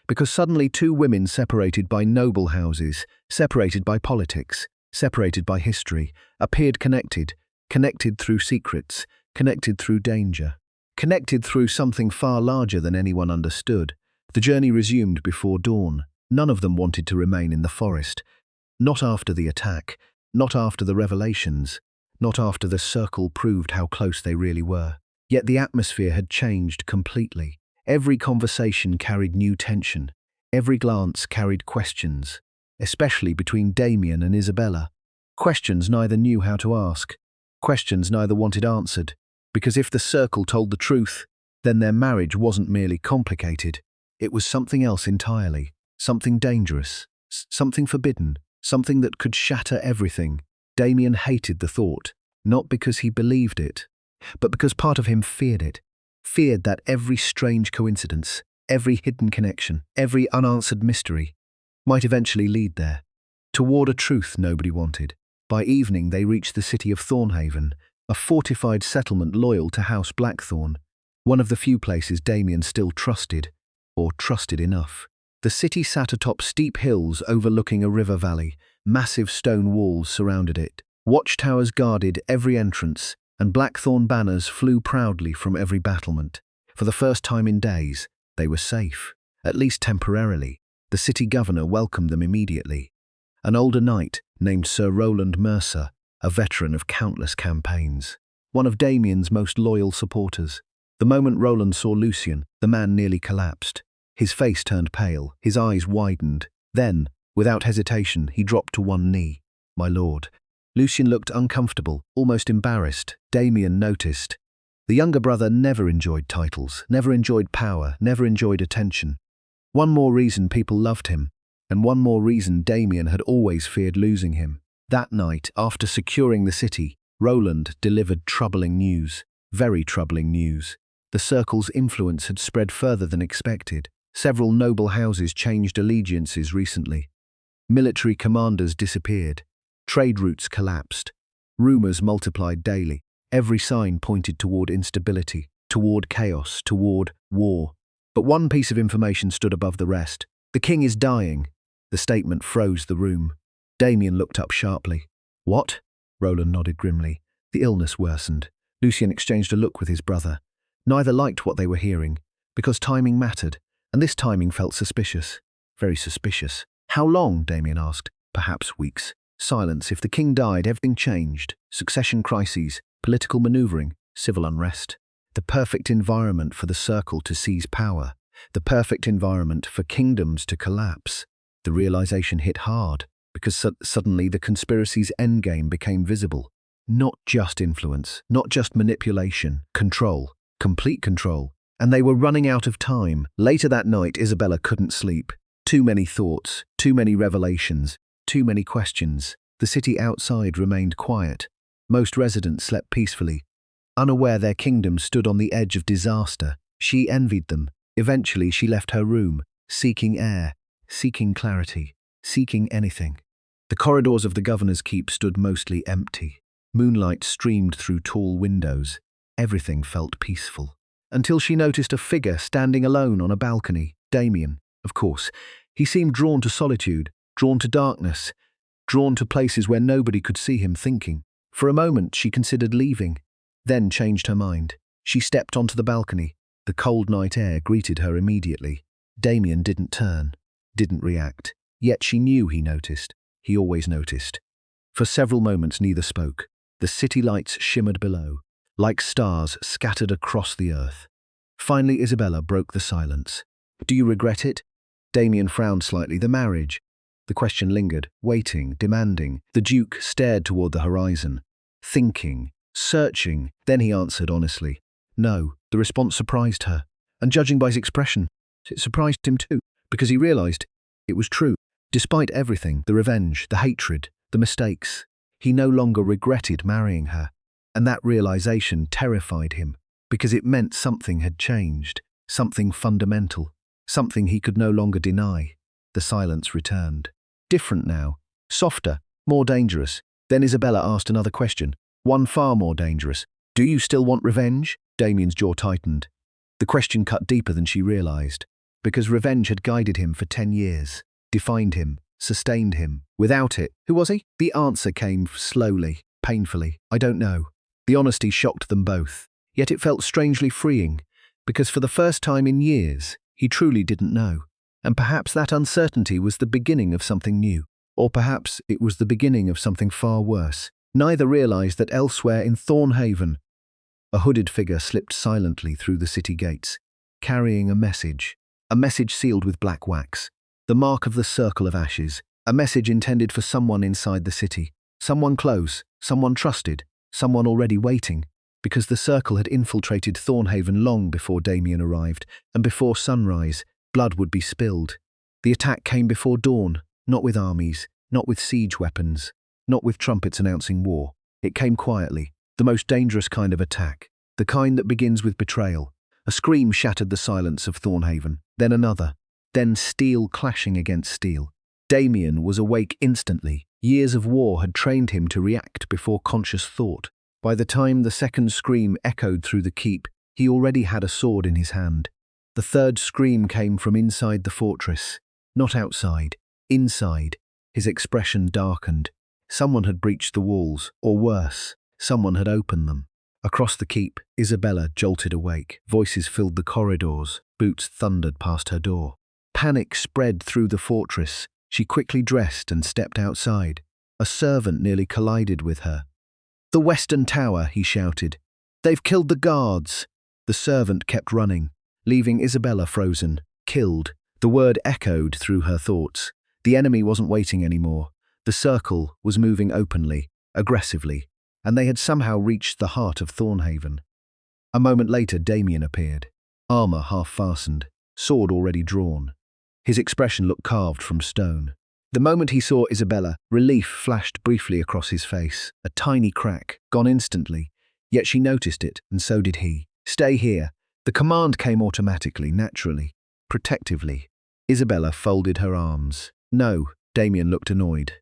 Because suddenly two women separated by noble houses, separated by politics, separated by history, appeared connected, connected through secrets, connected through danger, connected through something far larger than anyone understood. The journey resumed before dawn. None of them wanted to remain in the forest. Not after the attack, not after the revelations, not after the circle proved how close they really were. Yet the atmosphere had changed completely. Every conversation carried new tension. Every glance carried questions, especially between Damien and Isabella. Questions neither knew how to ask. Questions neither wanted answered. Because if the circle told the truth, then their marriage wasn't merely complicated. It was something else entirely. Something dangerous. Something forbidden. Something that could shatter everything. Damien hated the thought, not because he believed it, but because part of him feared it. Feared that every strange coincidence, every hidden connection, every unanswered mystery might eventually lead there, toward a truth nobody wanted. By evening they reached the city of Thornhaven, a fortified settlement loyal to House Blackthorn, one of the few places Damien still trusted, or trusted enough. The city sat atop steep hills overlooking a river valley. Massive stone walls surrounded it. Watchtowers guarded every entrance, and blackthorn banners flew proudly from every battlement. For the first time in days, they were safe, at least temporarily. The city governor welcomed them immediately. An older knight named Sir Roland Mercer, a veteran of countless campaigns, one of Damien's most loyal supporters. The moment Roland saw Lucien, the man nearly collapsed. His face turned pale, his eyes widened. Then, without hesitation, he dropped to one knee. "My lord." Lucien looked uncomfortable, almost embarrassed. Damien noticed. The younger brother never enjoyed titles, never enjoyed power, never enjoyed attention. One more reason people loved him, and one more reason Damien had always feared losing him. That night, after securing the city, Roland delivered troubling news, very troubling news. The circle's influence had spread further than expected. Several noble houses changed allegiances recently. Military commanders disappeared. Trade routes collapsed. Rumors multiplied daily. Every sign pointed toward instability, toward chaos, toward war. But one piece of information stood above the rest. "The king is dying." The statement froze the room. Damien looked up sharply. "What?" Roland nodded grimly. The illness worsened. Lucien exchanged a look with his brother. Neither liked what they were hearing, because timing mattered, and this timing felt suspicious. Very suspicious. "How long?" Damien asked. "Perhaps weeks." Silence. If the king died, everything changed. Succession crises, political maneuvering, civil unrest. The perfect environment for the circle to seize power. The perfect environment for kingdoms to collapse. The realization hit hard, because suddenly the conspiracy's endgame became visible. Not just influence, not just manipulation, control, complete control. And they were running out of time. Later that night, Isabella couldn't sleep. Too many thoughts, too many revelations, too many questions. The city outside remained quiet. Most residents slept peacefully, unaware their kingdom stood on the edge of disaster. She envied them. Eventually she left her room, seeking air, seeking clarity, seeking anything. The corridors of the governor's keep stood mostly empty. Moonlight streamed through tall windows. Everything felt peaceful. Until she noticed a figure standing alone on a balcony. Damien, of course. He seemed drawn to solitude, drawn to darkness, drawn to places where nobody could see him thinking. For a moment she considered leaving, then changed her mind. She stepped onto the balcony. The cold night air greeted her immediately. Damien didn't turn, didn't react. Yet she knew he noticed. He always noticed. For several moments neither spoke. The city lights shimmered below, like stars scattered across the earth. Finally Isabella broke the silence. "Do you regret it?" Damien frowned slightly. "The marriage?" The question lingered, waiting, demanding. The Duke stared toward the horizon, thinking, searching. Then he answered honestly, "No." The response surprised her, and judging by his expression, it surprised him too, because he realized it was true. Despite everything, the revenge, the hatred, the mistakes, he no longer regretted marrying her. And that realization terrified him, because it meant something had changed, something fundamental, something he could no longer deny. The silence returned. Different now, softer, more dangerous. Then Isabella asked another question, one far more dangerous. "Do you still want revenge?" Damien's jaw tightened. The question cut deeper than she realized, because revenge had guided him for 10 years, defined him, sustained him. Without it, who was he? The answer came slowly, painfully. "I don't know." The honesty shocked them both, yet it felt strangely freeing, because for the first time in years, he truly didn't know. And perhaps that uncertainty was the beginning of something new. Or perhaps it was the beginning of something far worse. Neither realized that elsewhere in Thornhaven, a hooded figure slipped silently through the city gates, carrying a message sealed with black wax, the mark of the circle of ashes, a message intended for someone inside the city, someone close, someone trusted, someone already waiting, because the circle had infiltrated Thornhaven long before Damien arrived, and before sunrise, blood would be spilled. The attack came before dawn, not with armies, not with siege weapons, not with trumpets announcing war. It came quietly, the most dangerous kind of attack, the kind that begins with betrayal. A scream shattered the silence of Thornhaven, then another, then steel clashing against steel. Damien was awake instantly. Years of war had trained him to react before conscious thought. By the time the second scream echoed through the keep, he already had a sword in his hand. The third scream came from inside the fortress, not outside, inside. His expression darkened. Someone had breached the walls, or worse, someone had opened them. Across the keep, Isabella jolted awake. Voices filled the corridors. Boots thundered past her door. Panic spread through the fortress. She quickly dressed and stepped outside. A servant nearly collided with her. "The Western Tower," he shouted. "They've killed the guards." The servant kept running, leaving Isabella frozen. Killed. The word echoed through her thoughts. The enemy wasn't waiting anymore. The circle was moving openly, aggressively, and they had somehow reached the heart of Thornhaven. A moment later, Damien appeared. Armor half fastened, sword already drawn. His expression looked carved from stone. The moment he saw Isabella, relief flashed briefly across his face. A tiny crack, gone instantly. Yet she noticed it, and so did he. "Stay here." The command came automatically, naturally, protectively. Isabella folded her arms. "No." Damien looked annoyed.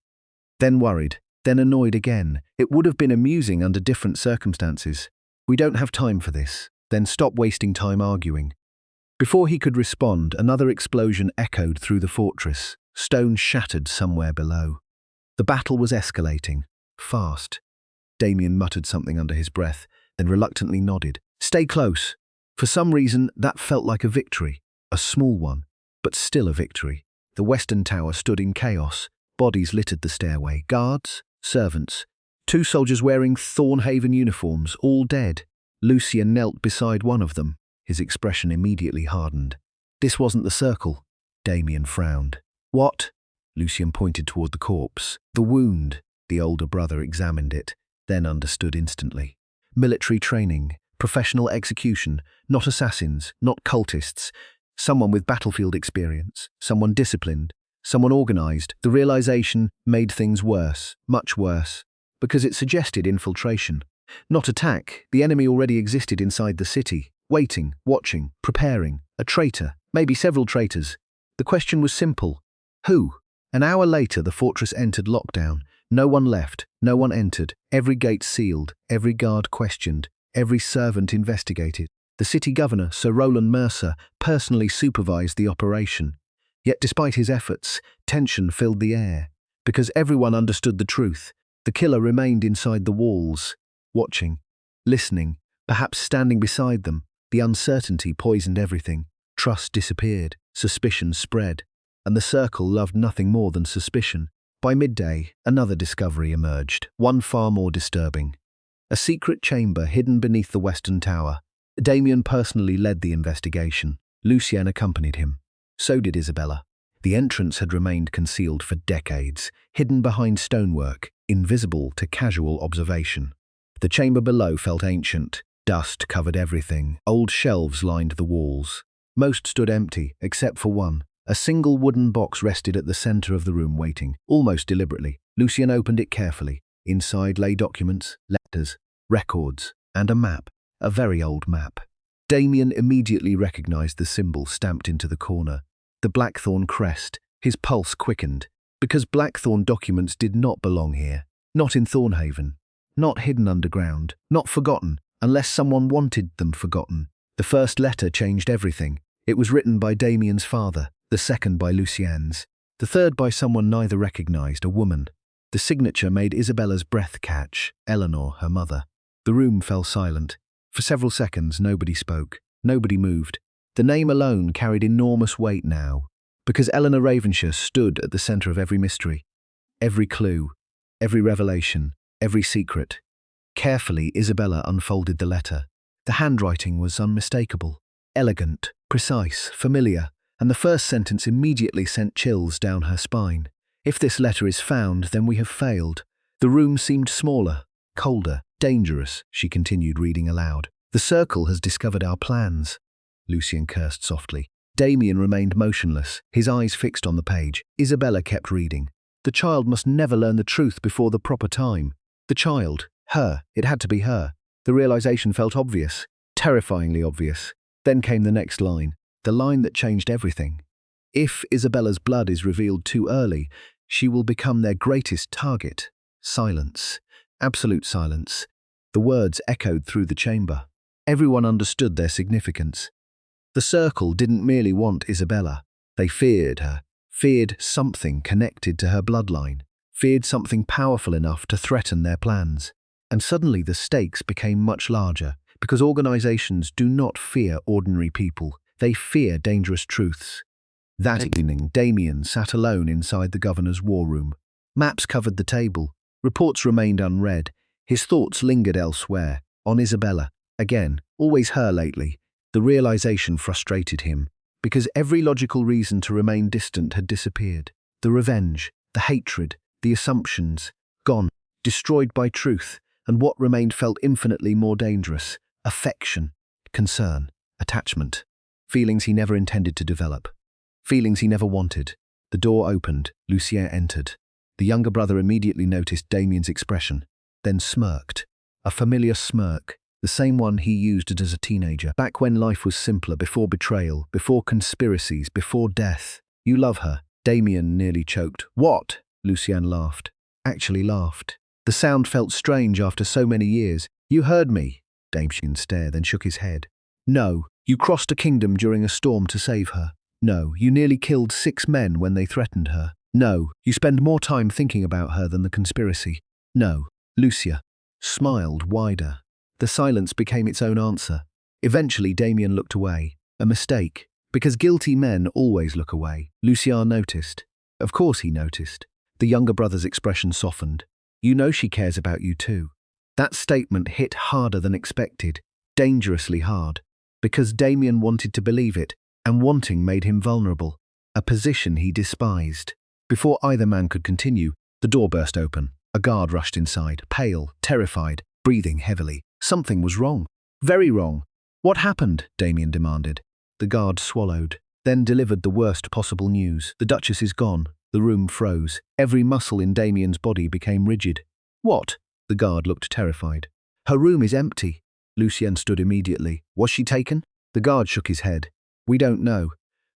Then worried, then annoyed again. It would have been amusing under different circumstances. "We don't have time for this." Then stop wasting time arguing. Before he could respond, another explosion echoed through the fortress. Stone shattered somewhere below. The battle was escalating. Fast. Damien muttered something under his breath, then reluctantly nodded. "Stay close." For some reason, that felt like a victory. A small one, but still a victory. The Western Tower stood in chaos. Bodies littered the stairway. Guards, servants. 2 soldiers wearing Thornhaven uniforms, all dead. Lucien knelt beside one of them. His expression immediately hardened. This wasn't the circle. Damien frowned. "What?" Lucien pointed toward the corpse. "The wound." The older brother examined it, then understood instantly. Military training, professional execution, not assassins, not cultists. Someone with battlefield experience, someone disciplined, someone organized. The realization made things worse, much worse. because it suggested infiltration. Not attack, the enemy already existed inside the city, waiting, watching, preparing, a traitor, maybe several traitors. The question was simple. Who? An hour later the fortress entered lockdown. No one left, no one entered, every gate sealed, every guard questioned, every servant investigated. The city governor, Sir Roland Mercer, personally supervised the operation. Yet despite his efforts, tension filled the air. Because everyone understood the truth, the killer remained inside the walls, watching, listening, perhaps standing beside them. The uncertainty poisoned everything. Trust disappeared, suspicion spread, and the circle loved nothing more than suspicion. By midday, another discovery emerged, one far more disturbing. A secret chamber hidden beneath the western tower. Damien personally led the investigation. Lucien accompanied him. So did Isabella. The entrance had remained concealed for decades, hidden behind stonework, invisible to casual observation. The chamber below felt ancient. Dust covered everything. Old shelves lined the walls. Most stood empty, except for one. A single wooden box rested at the center of the room waiting, almost deliberately. Lucien opened it carefully. Inside lay documents, letters, records, and a map. A very old map. Damien immediately recognized the symbol stamped into the corner. The Blackthorn crest. His pulse quickened. Because Blackthorn documents did not belong here. Not in Thornhaven. Not hidden underground. Not forgotten, unless someone wanted them forgotten. The first letter changed everything. It was written by Damien's father. The second by Lucien's. The third by someone neither recognized, a woman. The signature made Isabella's breath catch. Eleanor, her mother. The room fell silent. For several seconds, nobody spoke. Nobody moved. The name alone carried enormous weight now, because Eleanor Ravenshire stood at the center of every mystery, every clue, every revelation, every secret. Carefully, Isabella unfolded the letter. The handwriting was unmistakable, elegant, precise, familiar, and the first sentence immediately sent chills down her spine. If this letter is found, then we have failed. The room seemed smaller, colder, dangerous, she continued, reading aloud. The circle has discovered our plans. Lucien cursed softly. Damien remained motionless, his eyes fixed on the page. Isabella kept reading. The child must never learn the truth before the proper time. The child, her, it had to be her. The realization felt obvious, terrifyingly obvious. Then came the next line, the line that changed everything. If Isabella's blood is revealed too early, she will become their greatest target. Silence. Absolute silence. The words echoed through the chamber. Everyone understood their significance. The circle didn't merely want Isabella. They feared her, feared something connected to her bloodline, feared something powerful enough to threaten their plans. And suddenly the stakes became much larger, because organizations do not fear ordinary people. They fear dangerous truths. That evening, Damien sat alone inside the governor's war room. Maps covered the table. Reports remained unread. His thoughts lingered elsewhere, on Isabella. Again, always her lately. The realization frustrated him, because every logical reason to remain distant had disappeared. The revenge, the hatred, the assumptions, gone, destroyed by truth, and what remained felt infinitely more dangerous. Affection, concern, attachment. Feelings he never intended to develop. Feelings he never wanted. The door opened. Lucien entered. The younger brother immediately noticed Damien's expression, then smirked. A familiar smirk, the same one he used as a teenager, back when life was simpler, before betrayal, before conspiracies, before death. You love her. Damien nearly choked. What? Lucien laughed. Actually laughed. The sound felt strange after so many years. You heard me. Damien stared, then shook his head. No, you crossed a kingdom during a storm to save her. No, you nearly killed 6 men when they threatened her. No, you spend more time thinking about her than the conspiracy. No, Lucia smiled wider. The silence became its own answer. Eventually, Damien looked away. A mistake, because guilty men always look away. Lucien noticed. Of course he noticed. The younger brother's expression softened. You know she cares about you too. That statement hit harder than expected, dangerously hard, because Damien wanted to believe it, and wanting made him vulnerable, a position he despised. Before either man could continue, the door burst open. A guard rushed inside, pale, terrified, breathing heavily. Something was wrong. Very wrong. What happened? Damien demanded. The guard swallowed, then delivered the worst possible news. The Duchess is gone. The room froze. Every muscle in Damien's body became rigid. What? The guard looked terrified. Her room is empty. Lucien stood immediately. Was she taken? The guard shook his head. We don't know.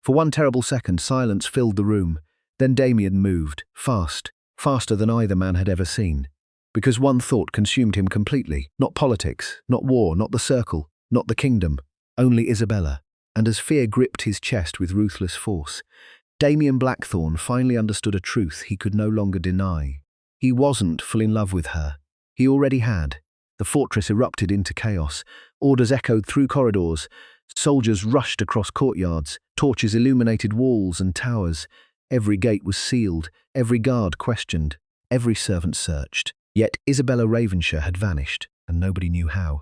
For one terrible second, silence filled the room. Then Damien moved, fast, faster than either man had ever seen. Because one thought consumed him completely. Not politics, not war, not the circle, not the kingdom. Only Isabella. And as fear gripped his chest with ruthless force, Damien Blackthorne finally understood a truth he could no longer deny. He wasn't full in love with her. He already had. The fortress erupted into chaos. Orders echoed through corridors. Soldiers rushed across courtyards. Torches illuminated walls and towers. Every gate was sealed. Every guard questioned. Every servant searched. Yet Isabella Ravenshaw had vanished, and nobody knew how.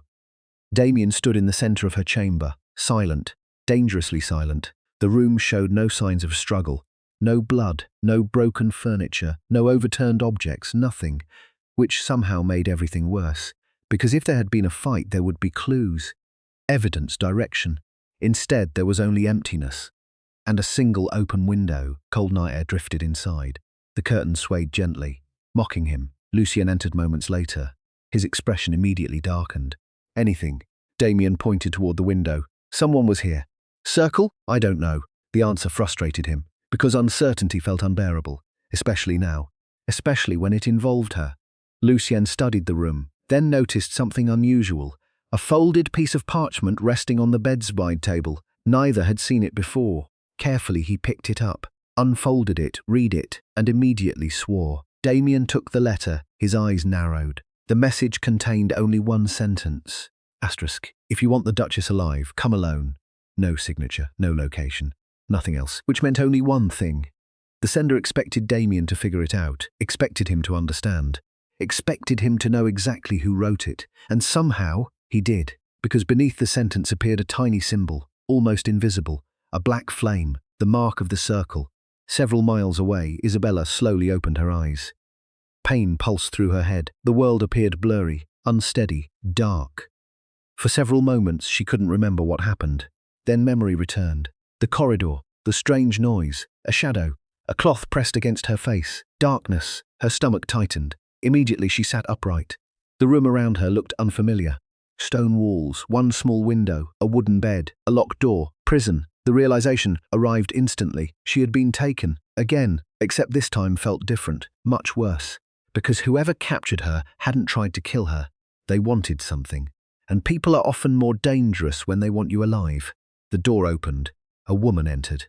Damien stood in the centre of her chamber, silent, dangerously silent. The room showed no signs of struggle. No blood, no broken furniture, no overturned objects, nothing, which somehow made everything worse. Because if there had been a fight, there would be clues, evidence, direction. Instead, there was only emptiness. And a single open window. Cold night air drifted inside. The curtains swayed gently, mocking him. Lucien entered moments later. His expression immediately darkened. Anything. Damien pointed toward the window. Someone was here. Circle? I don't know. The answer frustrated him, because uncertainty felt unbearable, especially now, especially when it involved her. Lucien studied the room, then noticed something unusual. A folded piece of parchment resting on the bedside table. Neither had seen it before. Carefully he picked it up, unfolded it, read it, and immediately swore. Damien took the letter, his eyes narrowed. The message contained only one sentence. Asterisk. If you want the Duchess alive, come alone. No signature, no location, nothing else, which meant only one thing. The sender expected Damien to figure it out, expected him to understand, expected him to know exactly who wrote it, and somehow he did, because beneath the sentence appeared a tiny symbol, almost invisible, a black flame, the mark of the circle. Several miles away, Isabella slowly opened her eyes. Pain pulsed through her head. The world appeared blurry, unsteady, dark. For several moments she couldn't remember what happened. Then memory returned. The corridor, the strange noise, a shadow, a cloth pressed against her face, darkness, her stomach tightened. Immediately she sat upright. The room around her looked unfamiliar. Stone walls, one small window, a wooden bed, a locked door, prison. The realization arrived instantly. She had been taken, again, except this time felt different, much worse. Because whoever captured her hadn't tried to kill her. They wanted something. And people are often more dangerous when they want you alive. The door opened. A woman entered.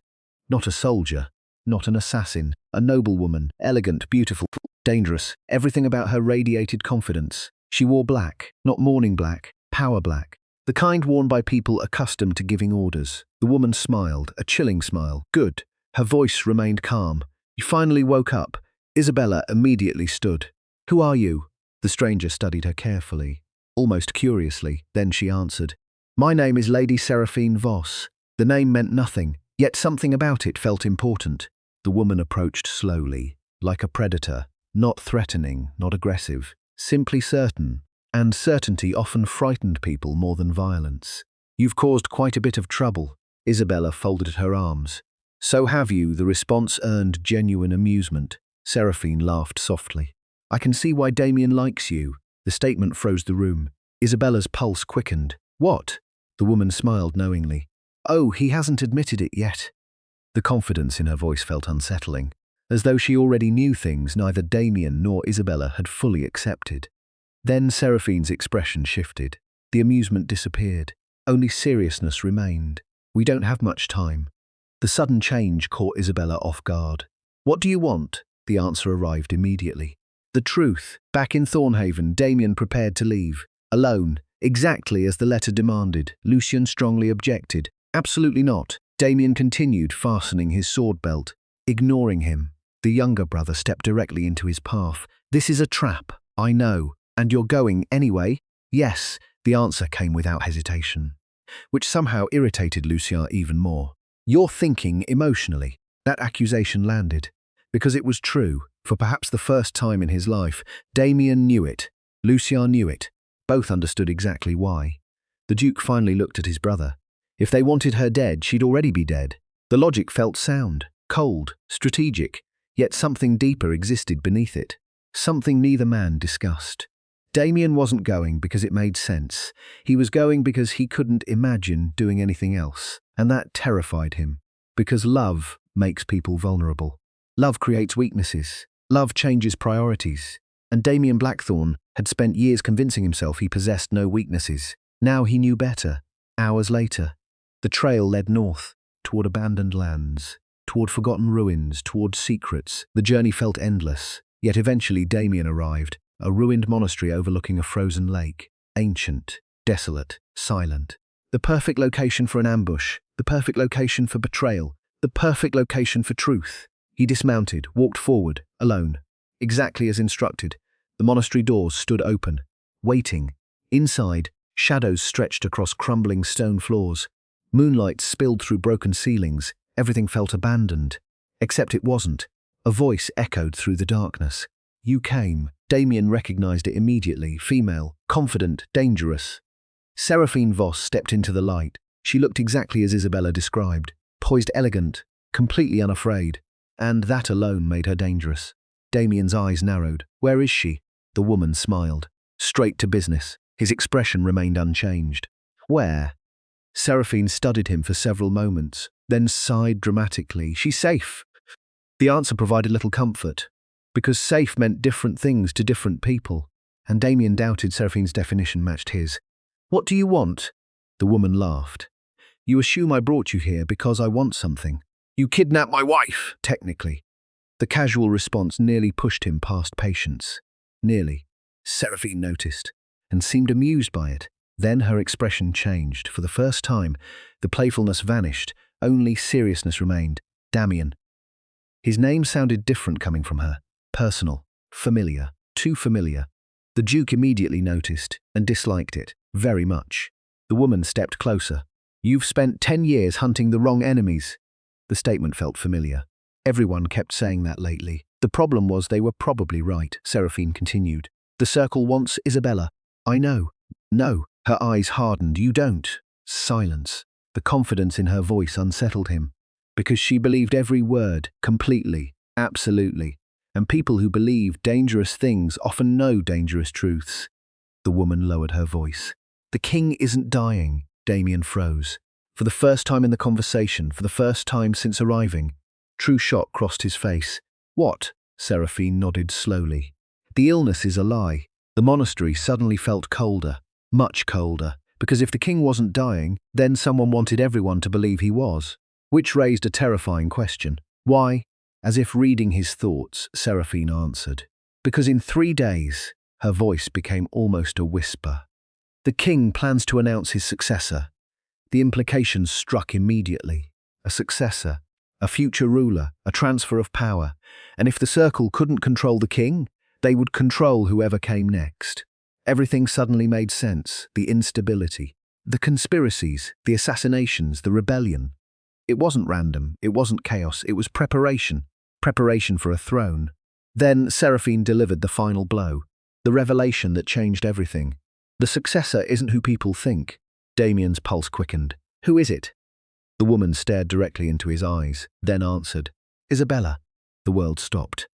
Not a soldier, not an assassin, a noblewoman, elegant, beautiful, dangerous. Everything about her radiated confidence. She wore black, not mourning black, power black. The kind worn by people accustomed to giving orders. The woman smiled, a chilling smile. Good. Her voice remained calm. You finally woke up. Isabella immediately stood. Who are you? The stranger studied her carefully, almost curiously. Then she answered. My name is Lady Seraphine Voss. The name meant nothing, yet something about it felt important. The woman approached slowly, like a predator, not threatening, not aggressive, simply certain. And certainty often frightened people more than violence. You've caused quite a bit of trouble. Isabella folded her arms. So have you. The response earned genuine amusement. Seraphine laughed softly. I can see why Damien likes you. The statement froze the room. Isabella's pulse quickened. What? The woman smiled knowingly. Oh, he hasn't admitted it yet. The confidence in her voice felt unsettling, as though she already knew things neither Damien nor Isabella had fully accepted. Then Seraphine's expression shifted. The amusement disappeared. Only seriousness remained. We don't have much time. The sudden change caught Isabella off guard. What do you want? The answer arrived immediately. The truth. Back in Thornhaven, Damien prepared to leave. Alone, exactly as the letter demanded. Lucien strongly objected. Absolutely not. Damien continued, fastening his sword belt. Ignoring him, the younger brother stepped directly into his path. This is a trap, I know. And you're going anyway? Yes, the answer came without hesitation, which somehow irritated Lucien even more. You're thinking emotionally. That accusation landed, because it was true. For perhaps the first time in his life, Damien knew it. Lucien knew it. Both understood exactly why. The Duke finally looked at his brother. If they wanted her dead, she'd already be dead. The logic felt sound, cold, strategic, yet something deeper existed beneath it. Something neither man discussed. Damien wasn't going because it made sense. He was going because he couldn't imagine doing anything else. And that terrified him. Because love makes people vulnerable. Love creates weaknesses. Love changes priorities. And Damien Blackthorne had spent years convincing himself he possessed no weaknesses. Now he knew better. Hours later, the trail led north, toward abandoned lands, toward forgotten ruins, toward secrets. The journey felt endless. Yet eventually Damien arrived. A ruined monastery overlooking a frozen lake, ancient, desolate, silent. The perfect location for an ambush, the perfect location for betrayal, the perfect location for truth. He dismounted, walked forward, alone. Exactly as instructed, the monastery doors stood open, waiting. Inside, shadows stretched across crumbling stone floors. Moonlight spilled through broken ceilings. Everything felt abandoned. Except it wasn't. A voice echoed through the darkness. You came. Damien recognized it immediately. Female, confident, dangerous. Seraphine Voss stepped into the light. She looked exactly as Isabella described. Poised, elegant, completely unafraid. And that alone made her dangerous. Damien's eyes narrowed. Where is she? The woman smiled. Straight to business. His expression remained unchanged. Where? Seraphine studied him for several moments, then sighed dramatically. She's safe. The answer provided little comfort, because safe meant different things to different people, and Damien doubted Seraphine's definition matched his. What do you want? The woman laughed. You assume I brought you here because I want something. You kidnapped my wife, technically. The casual response nearly pushed him past patience. Nearly. Seraphine noticed, and seemed amused by it. Then her expression changed. For the first time, the playfulness vanished. Only seriousness remained. Damien. His name sounded different coming from her. Personal. Familiar. Too familiar. The Duke immediately noticed and disliked it. Very much. The woman stepped closer. You've spent 10 years hunting the wrong enemies. The statement felt familiar. Everyone kept saying that lately. The problem was they were probably right, Seraphine continued. The circle wants Isabella. I know. No. Her eyes hardened. You don't. Silence. The confidence in her voice unsettled him. Because she believed every word, completely, absolutely. And people who believe dangerous things often know dangerous truths. The woman lowered her voice. The king isn't dying. Damien froze. For the first time in the conversation, for the first time since arriving, true shock crossed his face. What? Seraphine nodded slowly. The illness is a lie. The monastery suddenly felt colder, much colder, because if the king wasn't dying, then someone wanted everyone to believe he was. Which raised a terrifying question. Why? As if reading his thoughts, Seraphine answered. Because in 3 days, her voice became almost a whisper. The king plans to announce his successor. The implications struck immediately. A successor, a future ruler, a transfer of power. And if the circle couldn't control the king, they would control whoever came next. Everything suddenly made sense. The instability, the conspiracies, the assassinations, the rebellion. It wasn't random, it wasn't chaos, it was preparation. Preparation for a throne. Then Seraphine delivered the final blow. The revelation that changed everything. The successor isn't who people think. Damien's pulse quickened. Who is it? The woman stared directly into his eyes, then answered. Isabella. The world stopped.